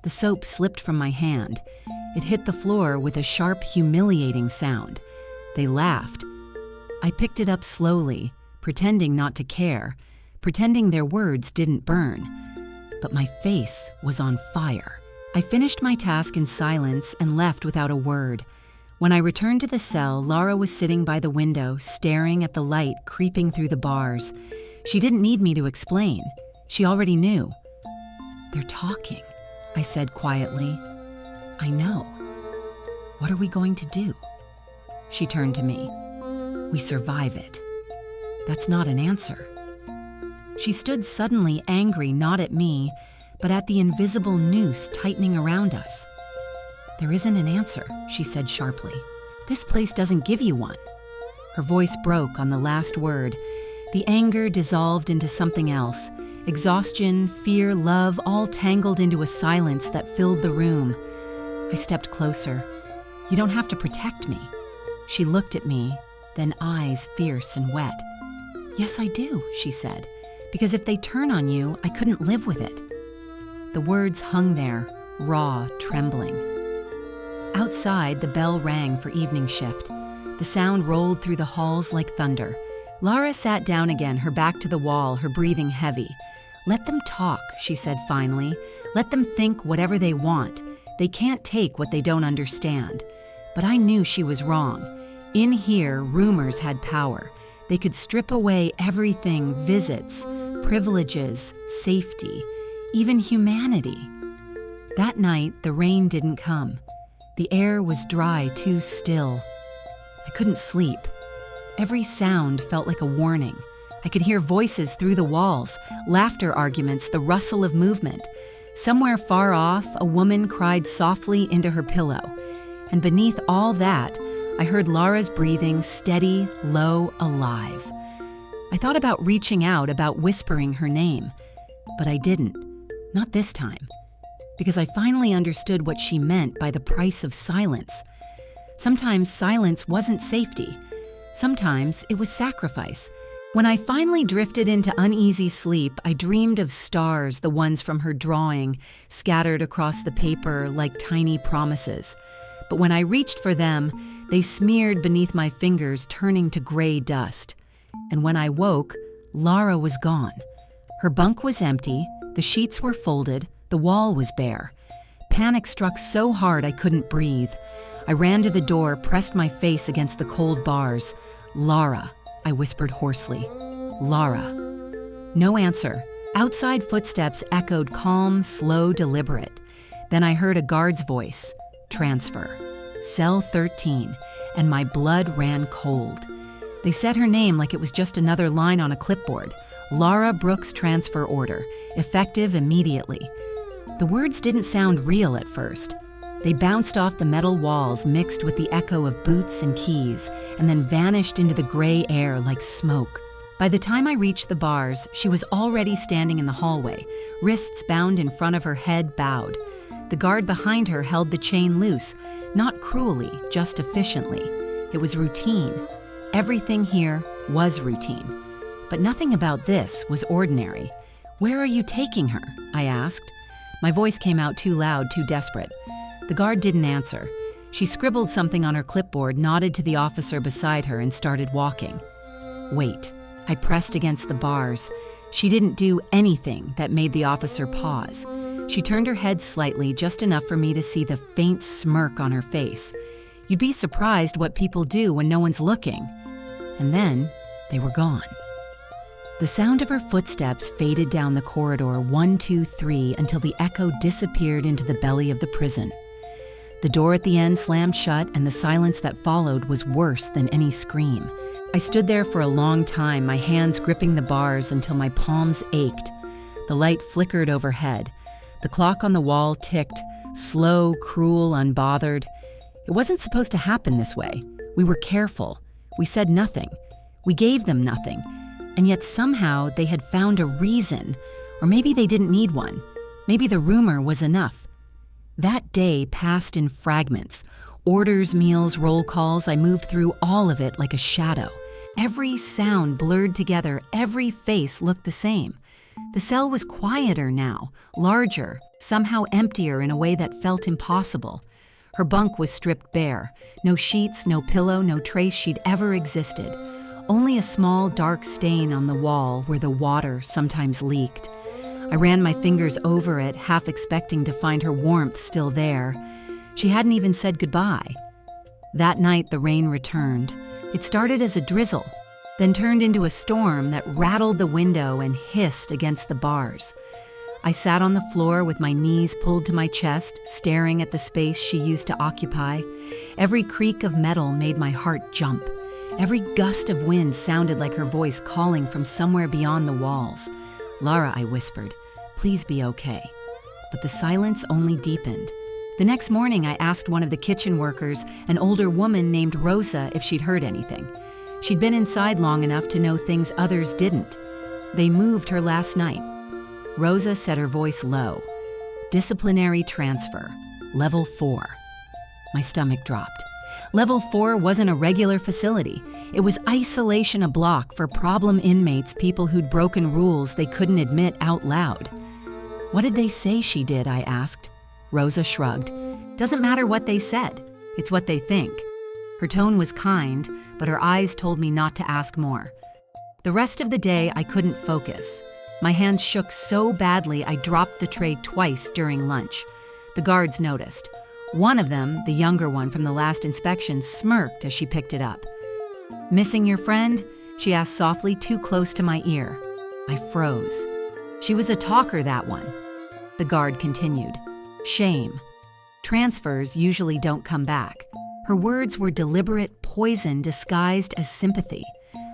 The soap slipped from my hand. It hit the floor with a sharp, humiliating sound. They laughed. I picked it up slowly, pretending not to care, pretending their words didn't burn. But my face was on fire. I finished my task in silence and left without a word. When I returned to the cell, Lara was sitting by the window, staring at the light creeping through the bars. She didn't need me to explain. She already knew. "They're talking," I said quietly. "I know. What are we going to do?" She turned to me. "We survive it." That's not an answer. She stood suddenly angry, not at me, but at the invisible noose tightening around us. "There isn't an answer," she said sharply. "This place doesn't give you one." Her voice broke on the last word. The anger dissolved into something else. Exhaustion, fear, love, all tangled into a silence that filled the room. I stepped closer. "You don't have to protect me." She looked at me, then eyes fierce and wet. "Yes, I do," she said, "because if they turn on you, I couldn't live with it." The words hung there, raw, trembling. Outside, the bell rang for evening shift. The sound rolled through the halls like thunder. Lara sat down again, her back to the wall, her breathing heavy. "Let them talk," she said finally. "Let them think whatever they want. They can't take what they don't understand." But I knew she was wrong. In here, rumors had power. They could strip away everything: visits, privileges, safety, even humanity. That night, the rain didn't come. The air was dry, too still. I couldn't sleep. Every sound felt like a warning. I could hear voices through the walls, laughter arguments, the rustle of movement. Somewhere far off, a woman cried softly into her pillow. And beneath all that, I heard Lara's breathing, steady, low, alive. I thought about reaching out, about whispering her name. But I didn't. Not this time. Because I finally understood what she meant by the price of silence. Sometimes silence wasn't safety. Sometimes it was sacrifice. When I finally drifted into uneasy sleep, I dreamed of stars, the ones from her drawing, scattered across the paper like tiny promises. But when I reached for them, they smeared beneath my fingers, turning to gray dust. And when I woke, Lara was gone. Her bunk was empty, the sheets were folded, the wall was bare. Panic struck so hard I couldn't breathe. I ran to the door, pressed my face against the cold bars. "Lara," I whispered hoarsely. "Lara." No answer. Outside footsteps echoed calm, slow, deliberate. Then I heard a guard's voice. "Transfer. Cell 13." And my blood ran cold. They said her name like it was just another line on a clipboard. Lara Brooks transfer order, effective immediately. The words didn't sound real at first. They bounced off the metal walls, mixed with the echo of boots and keys, and then vanished into the gray air like smoke. By the time I reached the bars, she was already standing in the hallway, wrists bound in front of her, head bowed. The guard behind her held the chain loose, not cruelly, just efficiently. It was routine. Everything here was routine. But nothing about this was ordinary. "Where are you taking her?" I asked. My voice came out too loud, too desperate. The guard didn't answer. She scribbled something on her clipboard, nodded to the officer beside her, and started walking. "Wait." I pressed against the bars. She didn't do anything that made the officer pause. She turned her head slightly, just enough for me to see the faint smirk on her face. You'd be surprised what people do when no one's looking. And then they were gone. The sound of her footsteps faded down the corridor, 1, 2, 3, until the echo disappeared into the belly of the prison. The door at the end slammed shut, and the silence that followed was worse than any scream. I stood there for a long time, my hands gripping the bars until my palms ached. The light flickered overhead. The clock on the wall ticked, slow, cruel, unbothered. It wasn't supposed to happen this way. We were careful. We said nothing. We gave them nothing. And yet somehow they had found a reason, or maybe they didn't need one. Maybe the rumor was enough. That day passed in fragments. Orders, meals, roll calls, I moved through all of it like a shadow. Every sound blurred together, every face looked the same. The cell was quieter now, larger, somehow emptier in a way that felt impossible. Her bunk was stripped bare. No sheets, no pillow, no trace she'd ever existed. Only a small, dark stain on the wall where the water sometimes leaked. I ran my fingers over it, half expecting to find her warmth still there. She hadn't even said goodbye. That night, the rain returned. It started as a drizzle, then turned into a storm that rattled the window and hissed against the bars. I sat on the floor with my knees pulled to my chest, staring at the space she used to occupy. Every creak of metal made my heart jump. Every gust of wind sounded like her voice calling from somewhere beyond the walls. "Lara," I whispered, "please be okay." But the silence only deepened. The next morning, I asked one of the kitchen workers, an older woman named Rosa, if she'd heard anything. She'd been inside long enough to know things others didn't. "They moved her last night." Rosa said, her voice low. Disciplinary transfer, level 4. My stomach dropped. Level 4 wasn't a regular facility. It was isolation a block for problem inmates, people who'd broken rules they couldn't admit out loud. What did they say she did, I asked. Rosa shrugged. Doesn't matter what they said. It's what they think. Her tone was kind, but her eyes told me not to ask more. The rest of the day, I couldn't focus. My hands shook so badly I dropped the tray twice during lunch. The guards noticed. One of them, the younger one from the last inspection, smirked as she picked it up. Missing your friend? She asked softly, too close to my ear. I froze. She was a talker, that one. The guard continued. Shame. Transfers usually don't come back. Her words were deliberate poison disguised as sympathy.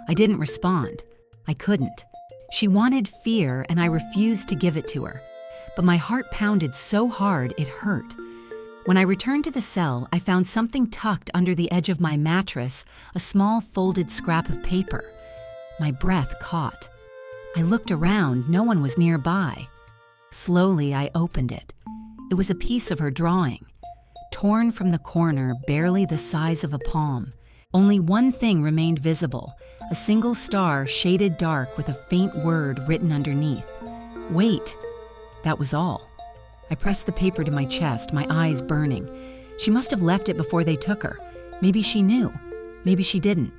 I didn't respond. I couldn't. She wanted fear, and I refused to give it to her. But my heart pounded so hard it hurt. When I returned to the cell, I found something tucked under the edge of my mattress, a small folded scrap of paper. My breath caught. I looked around. No one was nearby. Slowly, I opened it. It was a piece of her drawing. Torn from the corner, barely the size of a palm. Only one thing remained visible, a single star shaded dark with a faint word written underneath. Wait. That was all. I pressed the paper to my chest, my eyes burning. She must have left it before they took her. Maybe she knew. Maybe she didn't.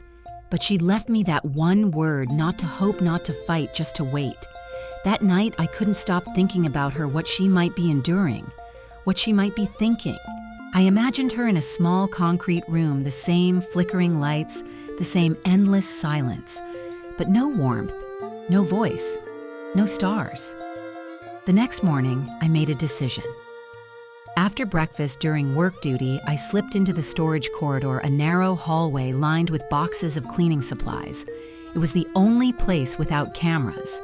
But she'd left me that one word, not to hope, not to fight, just to wait. That night, I couldn't stop thinking about her, what she might be enduring, what she might be thinking. I imagined her in a small concrete room, the same flickering lights, the same endless silence, but no warmth, no voice, no stars. The next morning, I made a decision. After breakfast during work duty, I slipped into the storage corridor, a narrow hallway lined with boxes of cleaning supplies. It was the only place without cameras.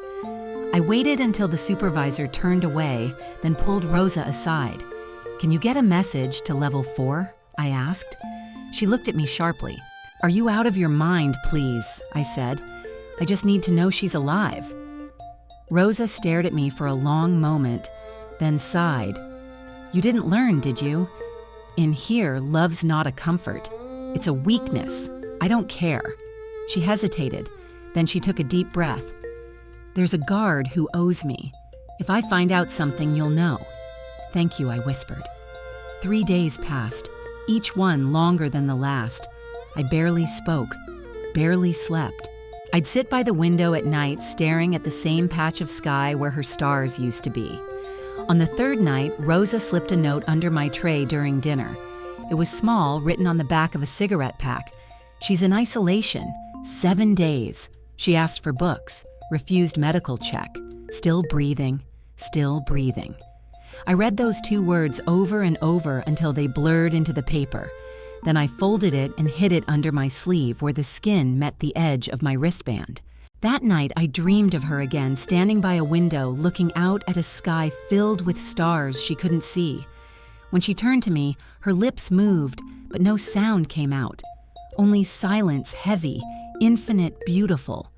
I waited until the supervisor turned away, then pulled Rosa aside. Can you get a message to level 4? I asked. She looked at me sharply. Are you out of your mind, please? I said. I just need to know she's alive. Rosa stared at me for a long moment, then sighed. You didn't learn, did you? In here, love's not a comfort. It's a weakness. I don't care. She hesitated. Then she took a deep breath. There's a guard who owes me. If I find out something, you'll know. Thank you, I whispered. 3 days passed, each one longer than the last. I barely spoke, barely slept. I'd sit by the window at night, staring at the same patch of sky where her stars used to be. On the third night, Rosa slipped a note under my tray during dinner. It was small, written on the back of a cigarette pack. She's in isolation, 7 days. She asked for books, refused medical check. Still breathing, still breathing. I read those 2 words over and over until they blurred into the paper. Then I folded it and hid it under my sleeve where the skin met the edge of my wristband. That night, I dreamed of her again, standing by a window, looking out at a sky filled with stars she couldn't see. When she turned to me, her lips moved, but no sound came out. Only silence, heavy, infinite, beautiful.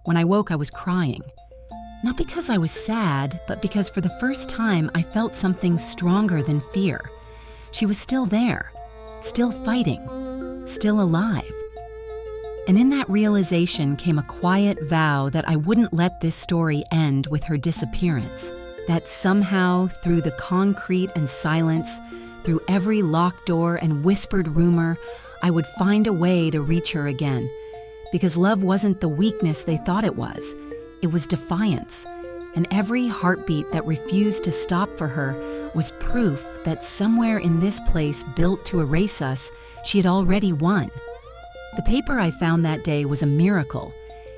When I woke, I was crying. Not because I was sad, but because for the first time, I felt something stronger than fear. She was still there. Still fighting, still alive. And in that realization came a quiet vow that I wouldn't let this story end with her disappearance, that somehow, through the concrete and silence, through every locked door and whispered rumor, I would find a way to reach her again. Because love wasn't the weakness they thought it was defiance. And every heartbeat that refused to stop for her was proof that somewhere in this place built to erase us, she had already won. The paper I found that day was a miracle.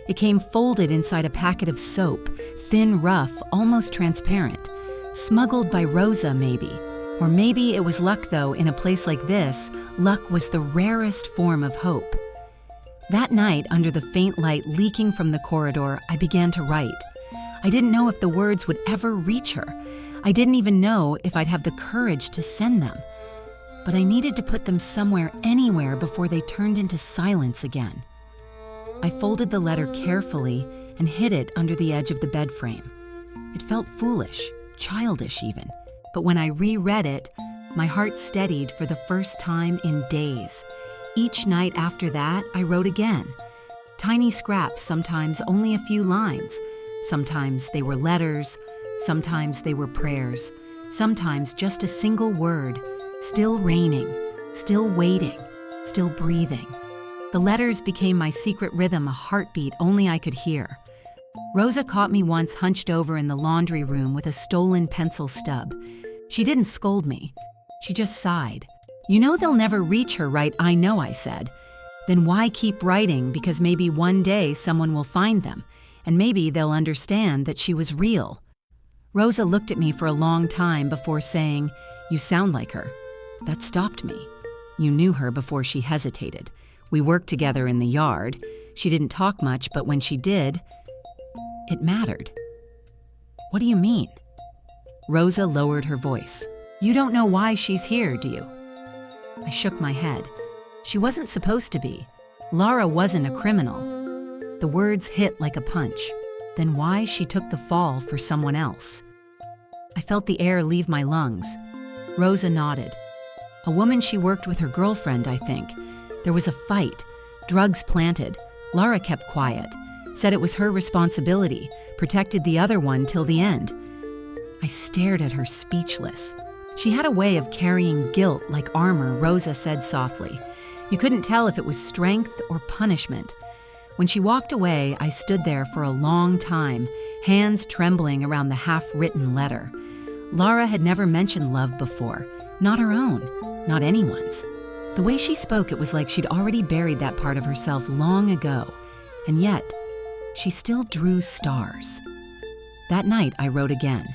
It came folded inside a packet of soap, thin, rough, almost transparent. Smuggled by Rosa, maybe. Or maybe it was luck, though. In a place like this, luck was the rarest form of hope. That night, under the faint light leaking from the corridor, I began to write. I didn't know if the words would ever reach her. I didn't even know if I'd have the courage to send them. But I needed to put them somewhere, anywhere, before they turned into silence again. I folded the letter carefully and hid it under the edge of the bed frame. It felt foolish, childish even. But when I reread it, my heart steadied for the first time in days. Each night after that, I wrote again. Tiny scraps, sometimes only a few lines. Sometimes they were letters, sometimes they were prayers, sometimes just a single word, still raining, still waiting, still breathing. The letters became my secret rhythm, a heartbeat only I could hear. Rosa caught me once hunched over in the laundry room with a stolen pencil stub. She didn't scold me. She just sighed. "You know they'll never reach her, right?" "I know," I said. "Then why keep writing? Because maybe one day someone will find them, and maybe they'll understand that she was real." Rosa looked at me for a long time before saying, "You sound like her." That stopped me. You knew her before she hesitated. We worked together in the yard. She didn't talk much, but when she did, it mattered. "What do you mean?" Rosa lowered her voice. "You don't know why she's here, do you?" I shook my head. She wasn't supposed to be. Lara wasn't a criminal. The words hit like a punch. Then why she took the fall for someone else? I felt the air leave my lungs. Rosa nodded. "A woman she worked with, her girlfriend, I think. There was a fight. Drugs planted. Lara kept quiet. Said it was her responsibility. Protected the other one till the end." I stared at her, speechless. She had a way of carrying guilt like armor, Rosa said softly. You couldn't tell if it was strength or punishment. When she walked away, I stood there for a long time, hands trembling around the half-written letter. Lara had never mentioned love before. Not her own. Not anyone's. The way she spoke, it was like she'd already buried that part of herself long ago. And yet, she still drew stars. That night, I wrote again.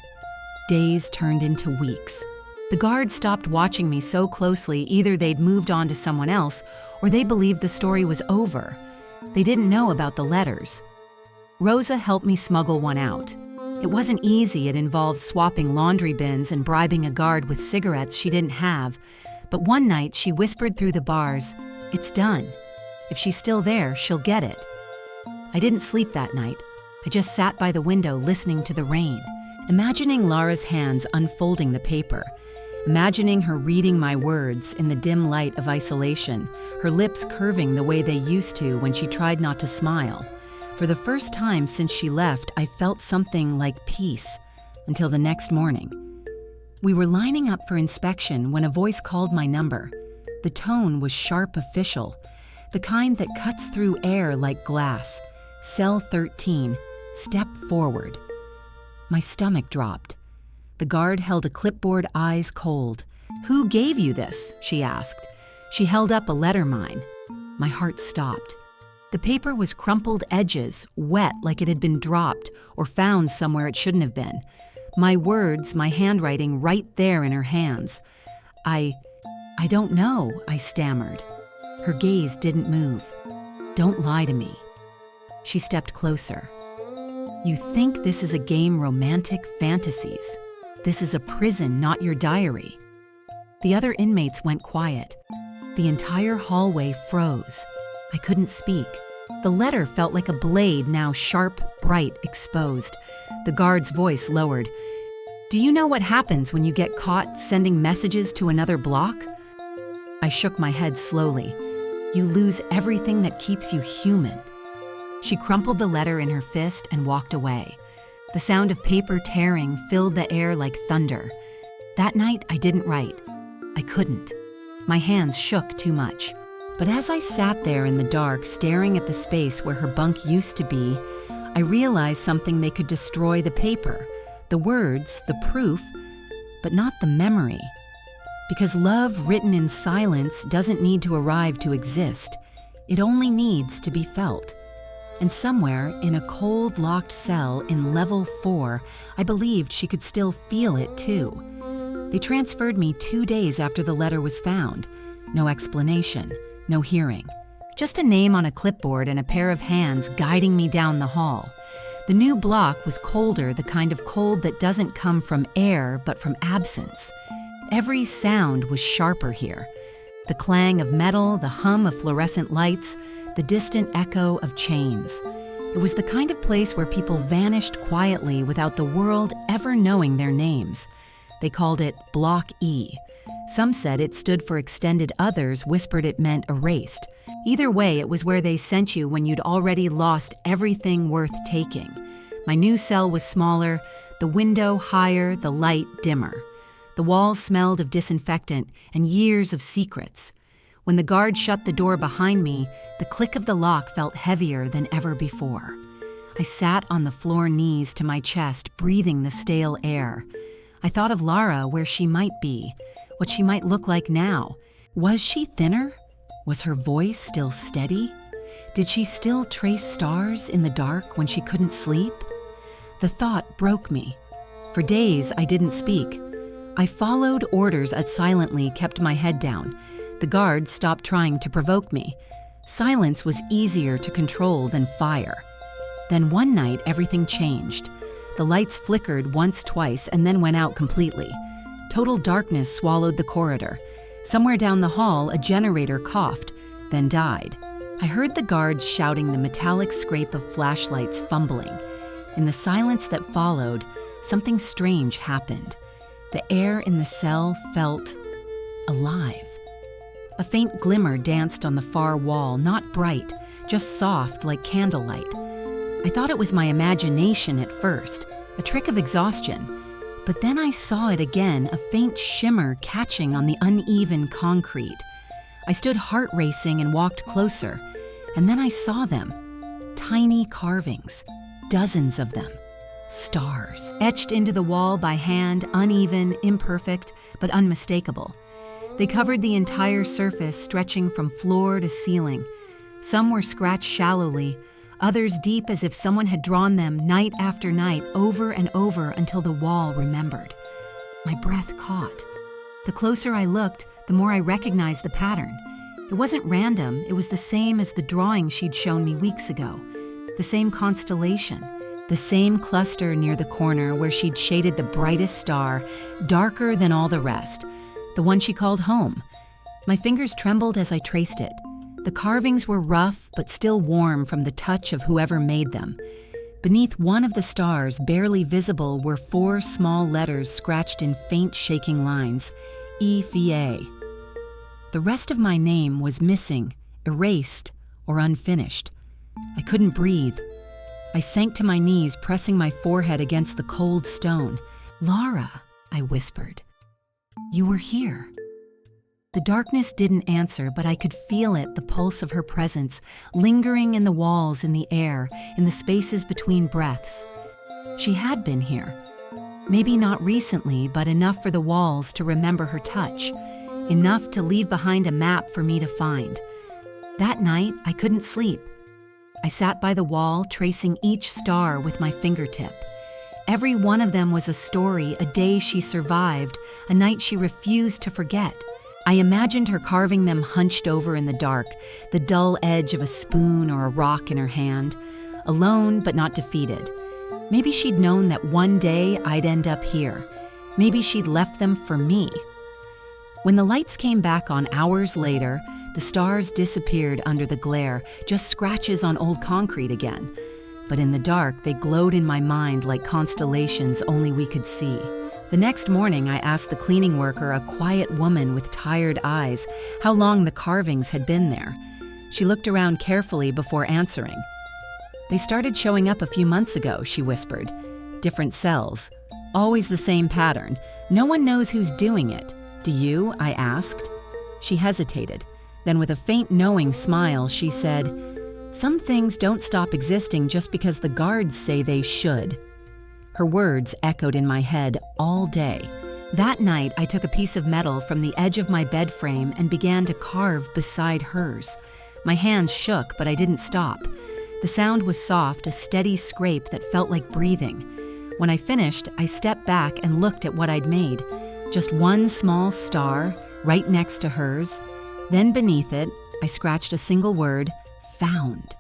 Days turned into weeks. The guards stopped watching me so closely, either they'd moved on to someone else, or they believed the story was over. They didn't know about the letters. Rosa helped me smuggle one out. It wasn't easy. It involved swapping laundry bins and bribing a guard with cigarettes she didn't have. But one night, she whispered through the bars, "It's done. If she's still there, she'll get it." I didn't sleep that night. I just sat by the window listening to the rain, imagining Lara's hands unfolding the paper, imagining her reading my words in the dim light of isolation, her lips curving the way they used to when she tried not to smile. For the first time since she left, I felt something like peace, until the next morning. We were lining up for inspection when a voice called my number. The tone was sharp, official, the kind that cuts through air like glass. Cell 13, step forward. My stomach dropped. The guard held a clipboard, eyes cold. "Who gave you this?" she asked. She held up a letter mine. My heart stopped. The paper was crumpled edges, wet like it had been dropped or found somewhere it shouldn't have been. My words, my handwriting right there in her hands. I don't know," I stammered. Her gaze didn't move. "Don't lie to me." She stepped closer. "You think this is a game, romantic fantasies. This is a prison, not your diary." The other inmates went quiet. The entire hallway froze. I couldn't speak. The letter felt like a blade, now sharp, bright, exposed. The guard's voice lowered. "Do you know what happens when you get caught sending messages to another block?" I shook my head slowly. "You lose everything that keeps you human." She crumpled the letter in her fist and walked away. The sound of paper tearing filled the air like thunder. That night, I didn't write. I couldn't. My hands shook too much. But as I sat there in the dark, staring at the space where her bunk used to be, I realized something: they could destroy the paper, the words, the proof, but not the memory. Because love written in silence doesn't need to arrive to exist. It only needs to be felt. And somewhere in a cold, locked cell in level 4, I believed she could still feel it too. They transferred me 2 days after the letter was found. No explanation, no hearing. Just a name on a clipboard and a pair of hands guiding me down the hall. The new block was colder, the kind of cold that doesn't come from air, but from absence. Every sound was sharper here. The clang of metal, the hum of fluorescent lights, the distant echo of chains. It was the kind of place where people vanished quietly without the world ever knowing their names. They called it Block E. Some said it stood for extended, others whispered it meant erased. Either way, it was where they sent you when you'd already lost everything worth taking. My new cell was smaller, the window higher, the light dimmer. The walls smelled of disinfectant and years of secrets. When the guard shut the door behind me, the click of the lock felt heavier than ever before. I sat on the floor, knees to my chest, breathing the stale air. I thought of Lara, where she might be, what she might look like now. Was she thinner? Was her voice still steady? Did she still trace stars in the dark when she couldn't sleep? The thought broke me. For days, I didn't speak. I followed orders and silently kept my head down. The guards stopped trying to provoke me. Silence was easier to control than fire. Then one night, everything changed. The lights flickered once, twice, and then went out completely. Total darkness swallowed the corridor. Somewhere down the hall, a generator coughed, then died. I heard the guards shouting, the metallic scrape of flashlights fumbling. In the silence that followed, something strange happened. The air in the cell felt alive. A faint glimmer danced on the far wall, not bright, just soft like candlelight. I thought it was my imagination at first, a trick of exhaustion. But then I saw it again, a faint shimmer catching on the uneven concrete. I stood heart racing and walked closer, and then I saw them. Tiny carvings, dozens of them. Stars, etched into the wall by hand, uneven, imperfect, but unmistakable. They covered the entire surface, stretching from floor to ceiling. Some were scratched shallowly, others deep as if someone had drawn them night after night, over and over until the wall remembered. My breath caught. The closer I looked, the more I recognized the pattern. It wasn't random, it was the same as the drawing she'd shown me weeks ago. The same constellation. The same cluster near the corner where she'd shaded the brightest star, darker than all the rest. The one she called home. My fingers trembled as I traced it. The carvings were rough but still warm from the touch of whoever made them. Beneath one of the stars, barely visible, were 4 small letters scratched in faint shaking lines. E-F-A. The rest of my name was missing, erased, or unfinished. I couldn't breathe. I sank to my knees, pressing my forehead against the cold stone. "Lara," I whispered. "You were here." The darkness didn't answer, but I could feel it, the pulse of her presence, lingering in the walls, in the air, in the spaces between breaths. She had been here. Maybe not recently, but enough for the walls to remember her touch. Enough to leave behind a map for me to find. That night, I couldn't sleep. I sat by the wall, tracing each star with my fingertip. Every one of them was a story, a day she survived, a night she refused to forget. I imagined her carving them hunched over in the dark, the dull edge of a spoon or a rock in her hand, alone but not defeated. Maybe she'd known that one day I'd end up here. Maybe she'd left them for me. When the lights came back on hours later, the stars disappeared under the glare, just scratches on old concrete again. But in the dark, they glowed in my mind like constellations only we could see. The next morning, I asked the cleaning worker, a quiet woman with tired eyes, how long the carvings had been there. She looked around carefully before answering. "They started showing up a few months ago," she whispered. "Different cells. Always the same pattern. No one knows who's doing it. Do you?" I asked. She hesitated. Then with a faint knowing smile, she said, "Some things don't stop existing just because the guards say they should." Her words echoed in my head all day. That night, I took a piece of metal from the edge of my bed frame and began to carve beside hers. My hands shook, but I didn't stop. The sound was soft, a steady scrape that felt like breathing. When I finished, I stepped back and looked at what I'd made. Just one small star, right next to hers. Then beneath it, I scratched a single word, "found."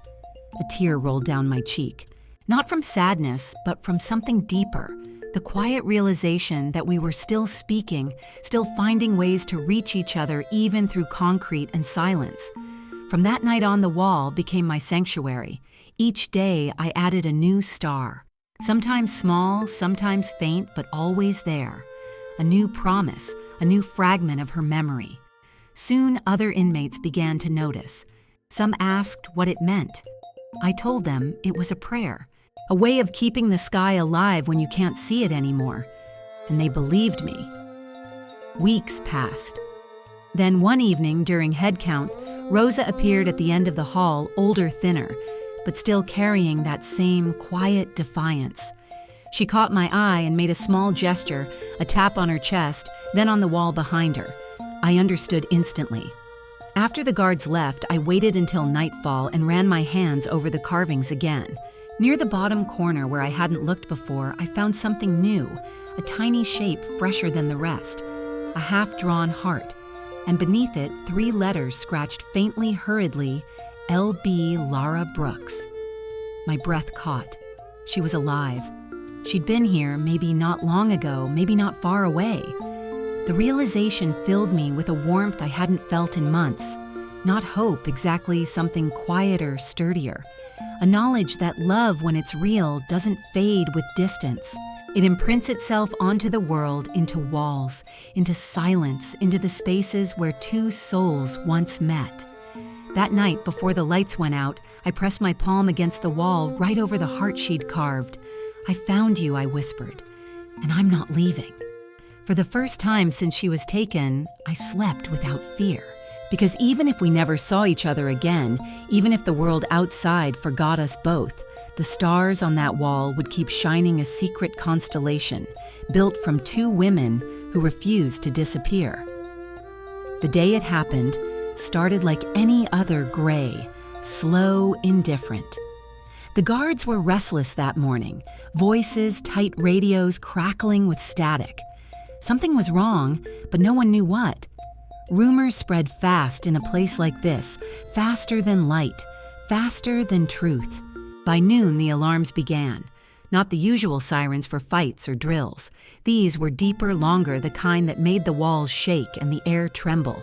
A tear rolled down my cheek. Not from sadness, but from something deeper. The quiet realization that we were still speaking, still finding ways to reach each other even through concrete and silence. From that night on, the wall became my sanctuary. Each day I added a new star, sometimes small, sometimes faint, but always there. A new promise, a new fragment of her memory. Soon other inmates began to notice. Some asked what it meant. I told them it was a prayer, a way of keeping the sky alive when you can't see it anymore. And they believed me. Weeks passed. Then one evening during head count, Rosa appeared at the end of the hall, older, thinner, but still carrying that same quiet defiance. She caught my eye and made a small gesture, a tap on her chest, then on the wall behind her. I understood instantly. After the guards left, I waited until nightfall and ran my hands over the carvings again. Near the bottom corner where I hadn't looked before, I found something new, a tiny shape fresher than the rest, a half-drawn heart, and beneath it 3 letters scratched faintly, hurriedly, L.B. Lara Brooks. My breath caught. She was alive. She'd been here, maybe not long ago, maybe not far away. The realization filled me with a warmth I hadn't felt in months. Not hope, exactly, something quieter, sturdier. A knowledge that love, when it's real, doesn't fade with distance. It imprints itself onto the world, into walls, into silence, into the spaces where 2 souls once met. That night, before the lights went out, I pressed my palm against the wall right over the heart she'd carved. "I found you," I whispered, "and I'm not leaving." For the first time since she was taken, I slept without fear. Because even if we never saw each other again, even if the world outside forgot us both, the stars on that wall would keep shining, a secret constellation, built from 2 women who refused to disappear. The day it happened started like any other gray, slow, indifferent. The guards were restless that morning, voices, tight radios crackling with static. Something was wrong, but no one knew what. Rumors spread fast in a place like this, faster than light, faster than truth. By noon, the alarms began. Not the usual sirens for fights or drills. These were deeper, longer, the kind that made the walls shake and the air tremble.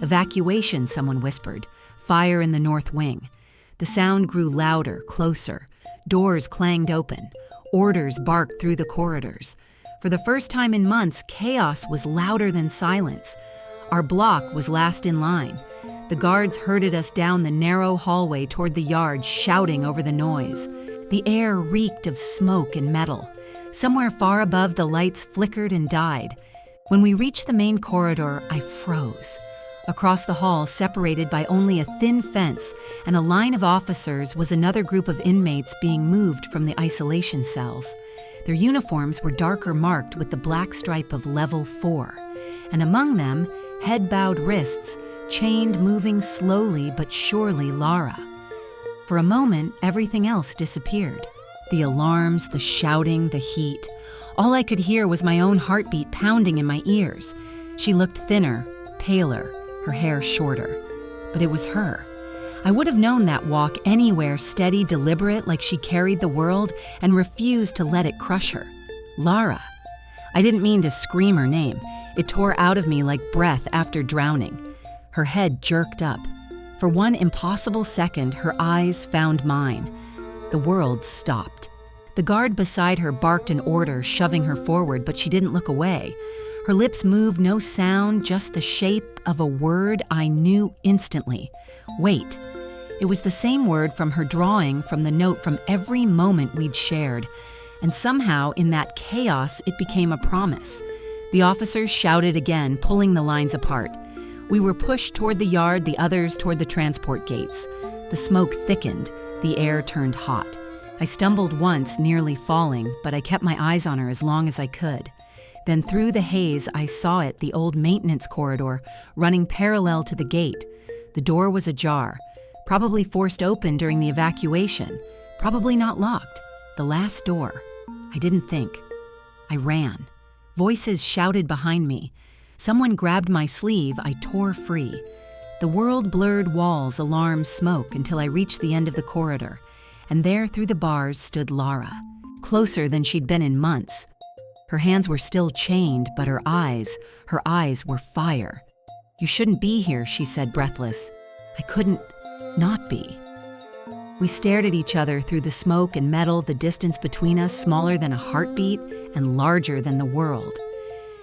"Evacuation," someone whispered. "Fire in the north wing." The sound grew louder, closer. Doors clanged open. Orders barked through the corridors. For the first time in months, chaos was louder than silence. Our block was last in line. The guards herded us down the narrow hallway toward the yard, shouting over the noise. The air reeked of smoke and metal. Somewhere far above, the lights flickered and died. When we reached the main corridor, I froze. Across the hall, separated by only a thin fence and a line of officers, was another group of inmates being moved from the isolation cells. Their uniforms were darker marked with the black stripe of level 4. And among them, head-bowed wrists, chained, moving slowly but surely, Lara. For a moment, everything else disappeared. The alarms, the shouting, the heat. All I could hear was my own heartbeat pounding in my ears. She looked thinner, paler, her hair shorter. But it was her. I would have known that walk anywhere, steady, deliberate, like she carried the world and refused to let it crush her. Lara. I didn't mean to scream her name. It tore out of me like breath after drowning. Her head jerked up. For one impossible second, her eyes found mine. The world stopped. The guard beside her barked an order, shoving her forward, but she didn't look away. Her lips moved, no sound, just the shape of a word I knew instantly. Wait. It was the same word from her drawing, from the note, from every moment we'd shared. And somehow, in that chaos, it became a promise. The officers shouted again, pulling the lines apart. We were pushed toward the yard, the others toward the transport gates. The smoke thickened, the air turned hot. I stumbled once, nearly falling, but I kept my eyes on her as long as I could. Then through the haze, I saw it, the old maintenance corridor, running parallel to the gate. The door was ajar, probably forced open during the evacuation, probably not locked. The last door. I didn't think. I ran. Voices shouted behind me. Someone grabbed my sleeve. I tore free. The world blurred walls, alarms, smoke, until I reached the end of the corridor. And there, through the bars, stood Lara, closer than she'd been in months. Her hands were still chained, but her eyes were fire. "You shouldn't be here," she said, breathless. I couldn't. not be. We stared at each other through the smoke and metal, the distance between us smaller than a heartbeat and larger than the world.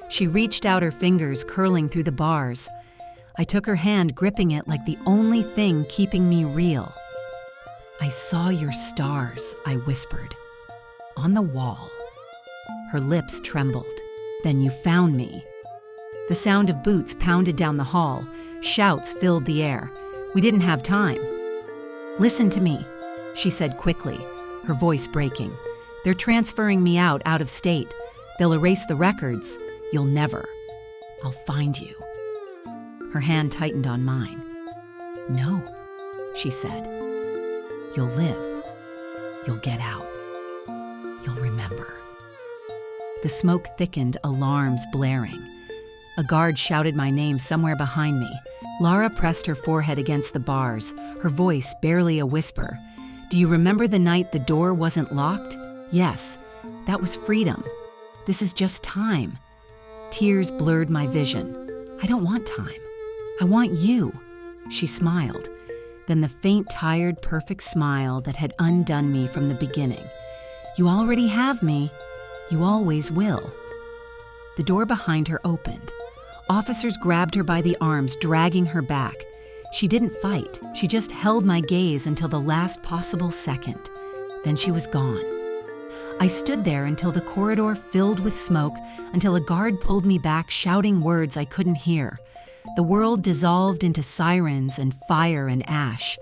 She reached out her fingers, curling through the bars. I took her hand, gripping it like the only thing keeping me real. "I saw your stars," I whispered. "On the wall." Her lips trembled. "Then you found me." The sound of boots pounded down the hall. Shouts filled the air. We didn't have time. "Listen to me," she said quickly, her voice breaking. "They're transferring me out of state. They'll erase the records. You'll never. I'll find you." Her hand tightened on mine. "No," she said. "You'll live. You'll get out. You'll remember." The smoke thickened, alarms blaring. A guard shouted my name somewhere behind me. Lara pressed her forehead against the bars, her voice barely a whisper. "Do you remember the night the door wasn't locked? Yes, that was freedom. This is just time." Tears blurred my vision. "I don't want time. I want you." She smiled. Then the faint, tired, perfect smile that had undone me from the beginning. "You already have me. You always will." The door behind her opened. Officers grabbed her by the arms, dragging her back. She didn't fight. She just held my gaze until the last possible second. Then she was gone. I stood there until the corridor filled with smoke, until a guard pulled me back, shouting words I couldn't hear. The world dissolved into sirens and fire and ash.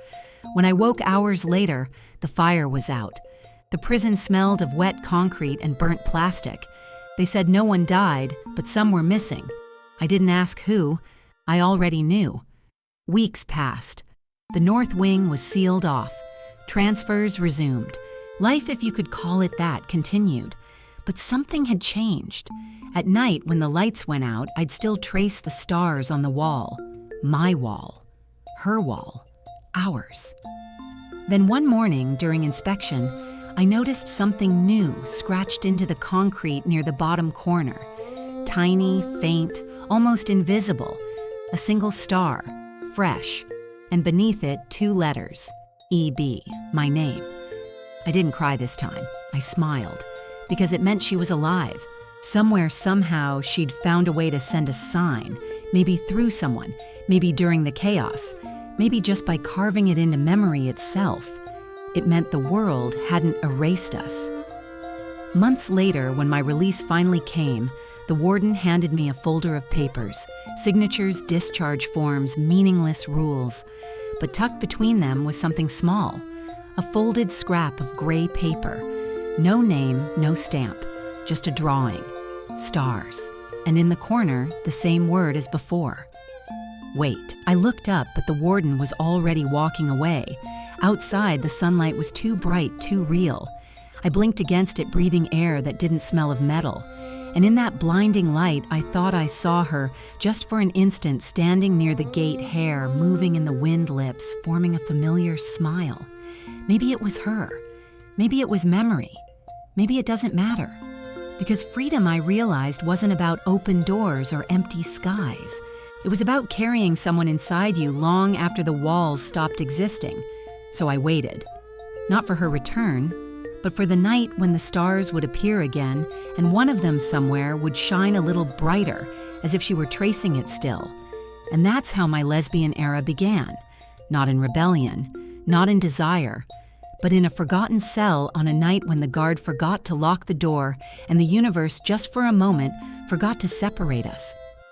When I woke hours later, the fire was out. The prison smelled of wet concrete and burnt plastic. They said no one died, but some were missing. I didn't ask who. I already knew. Weeks passed. The North Wing was sealed off. Transfers resumed. Life, if you could call it that, continued. But something had changed. At night, when the lights went out, I'd still trace the stars on the wall. My wall. Her wall. Ours. Then one morning, during inspection, I noticed something new scratched into the concrete near the bottom corner. Tiny, faint, almost invisible. A single star, fresh. And beneath it, 2 letters. EB, my name. I didn't cry this time. I smiled, because it meant she was alive. Somewhere, somehow, she'd found a way to send a sign, maybe through someone, maybe during the chaos, maybe just by carving it into memory itself. It meant the world hadn't erased us. Months later, when my release finally came, the warden handed me a folder of papers, signatures, discharge forms, meaningless rules. But tucked between them was something small. A folded scrap of gray paper. No name, no stamp, just a drawing. Stars. And in the corner, the same word as before. Wait. I looked up, but the warden was already walking away. Outside, the sunlight was too bright, too real. I blinked against it, breathing air that didn't smell of metal. And in that blinding light, I thought I saw her, just for an instant, standing near the gate, hair moving in the wind, lips forming a familiar smile. Maybe it was her. Maybe it was memory. Maybe it doesn't matter. Because freedom, I realized, wasn't about open doors or empty skies. It was about carrying someone inside you long after the walls stopped existing. So I waited. Not for her return, but for the night when the stars would appear again, and one of them somewhere would shine a little brighter, as if she were tracing it still. And that's how my lesbian era began. Not in rebellion, not in desire, but in a forgotten cell on a night when the guard forgot to lock the door and the universe, just for a moment, forgot to separate us.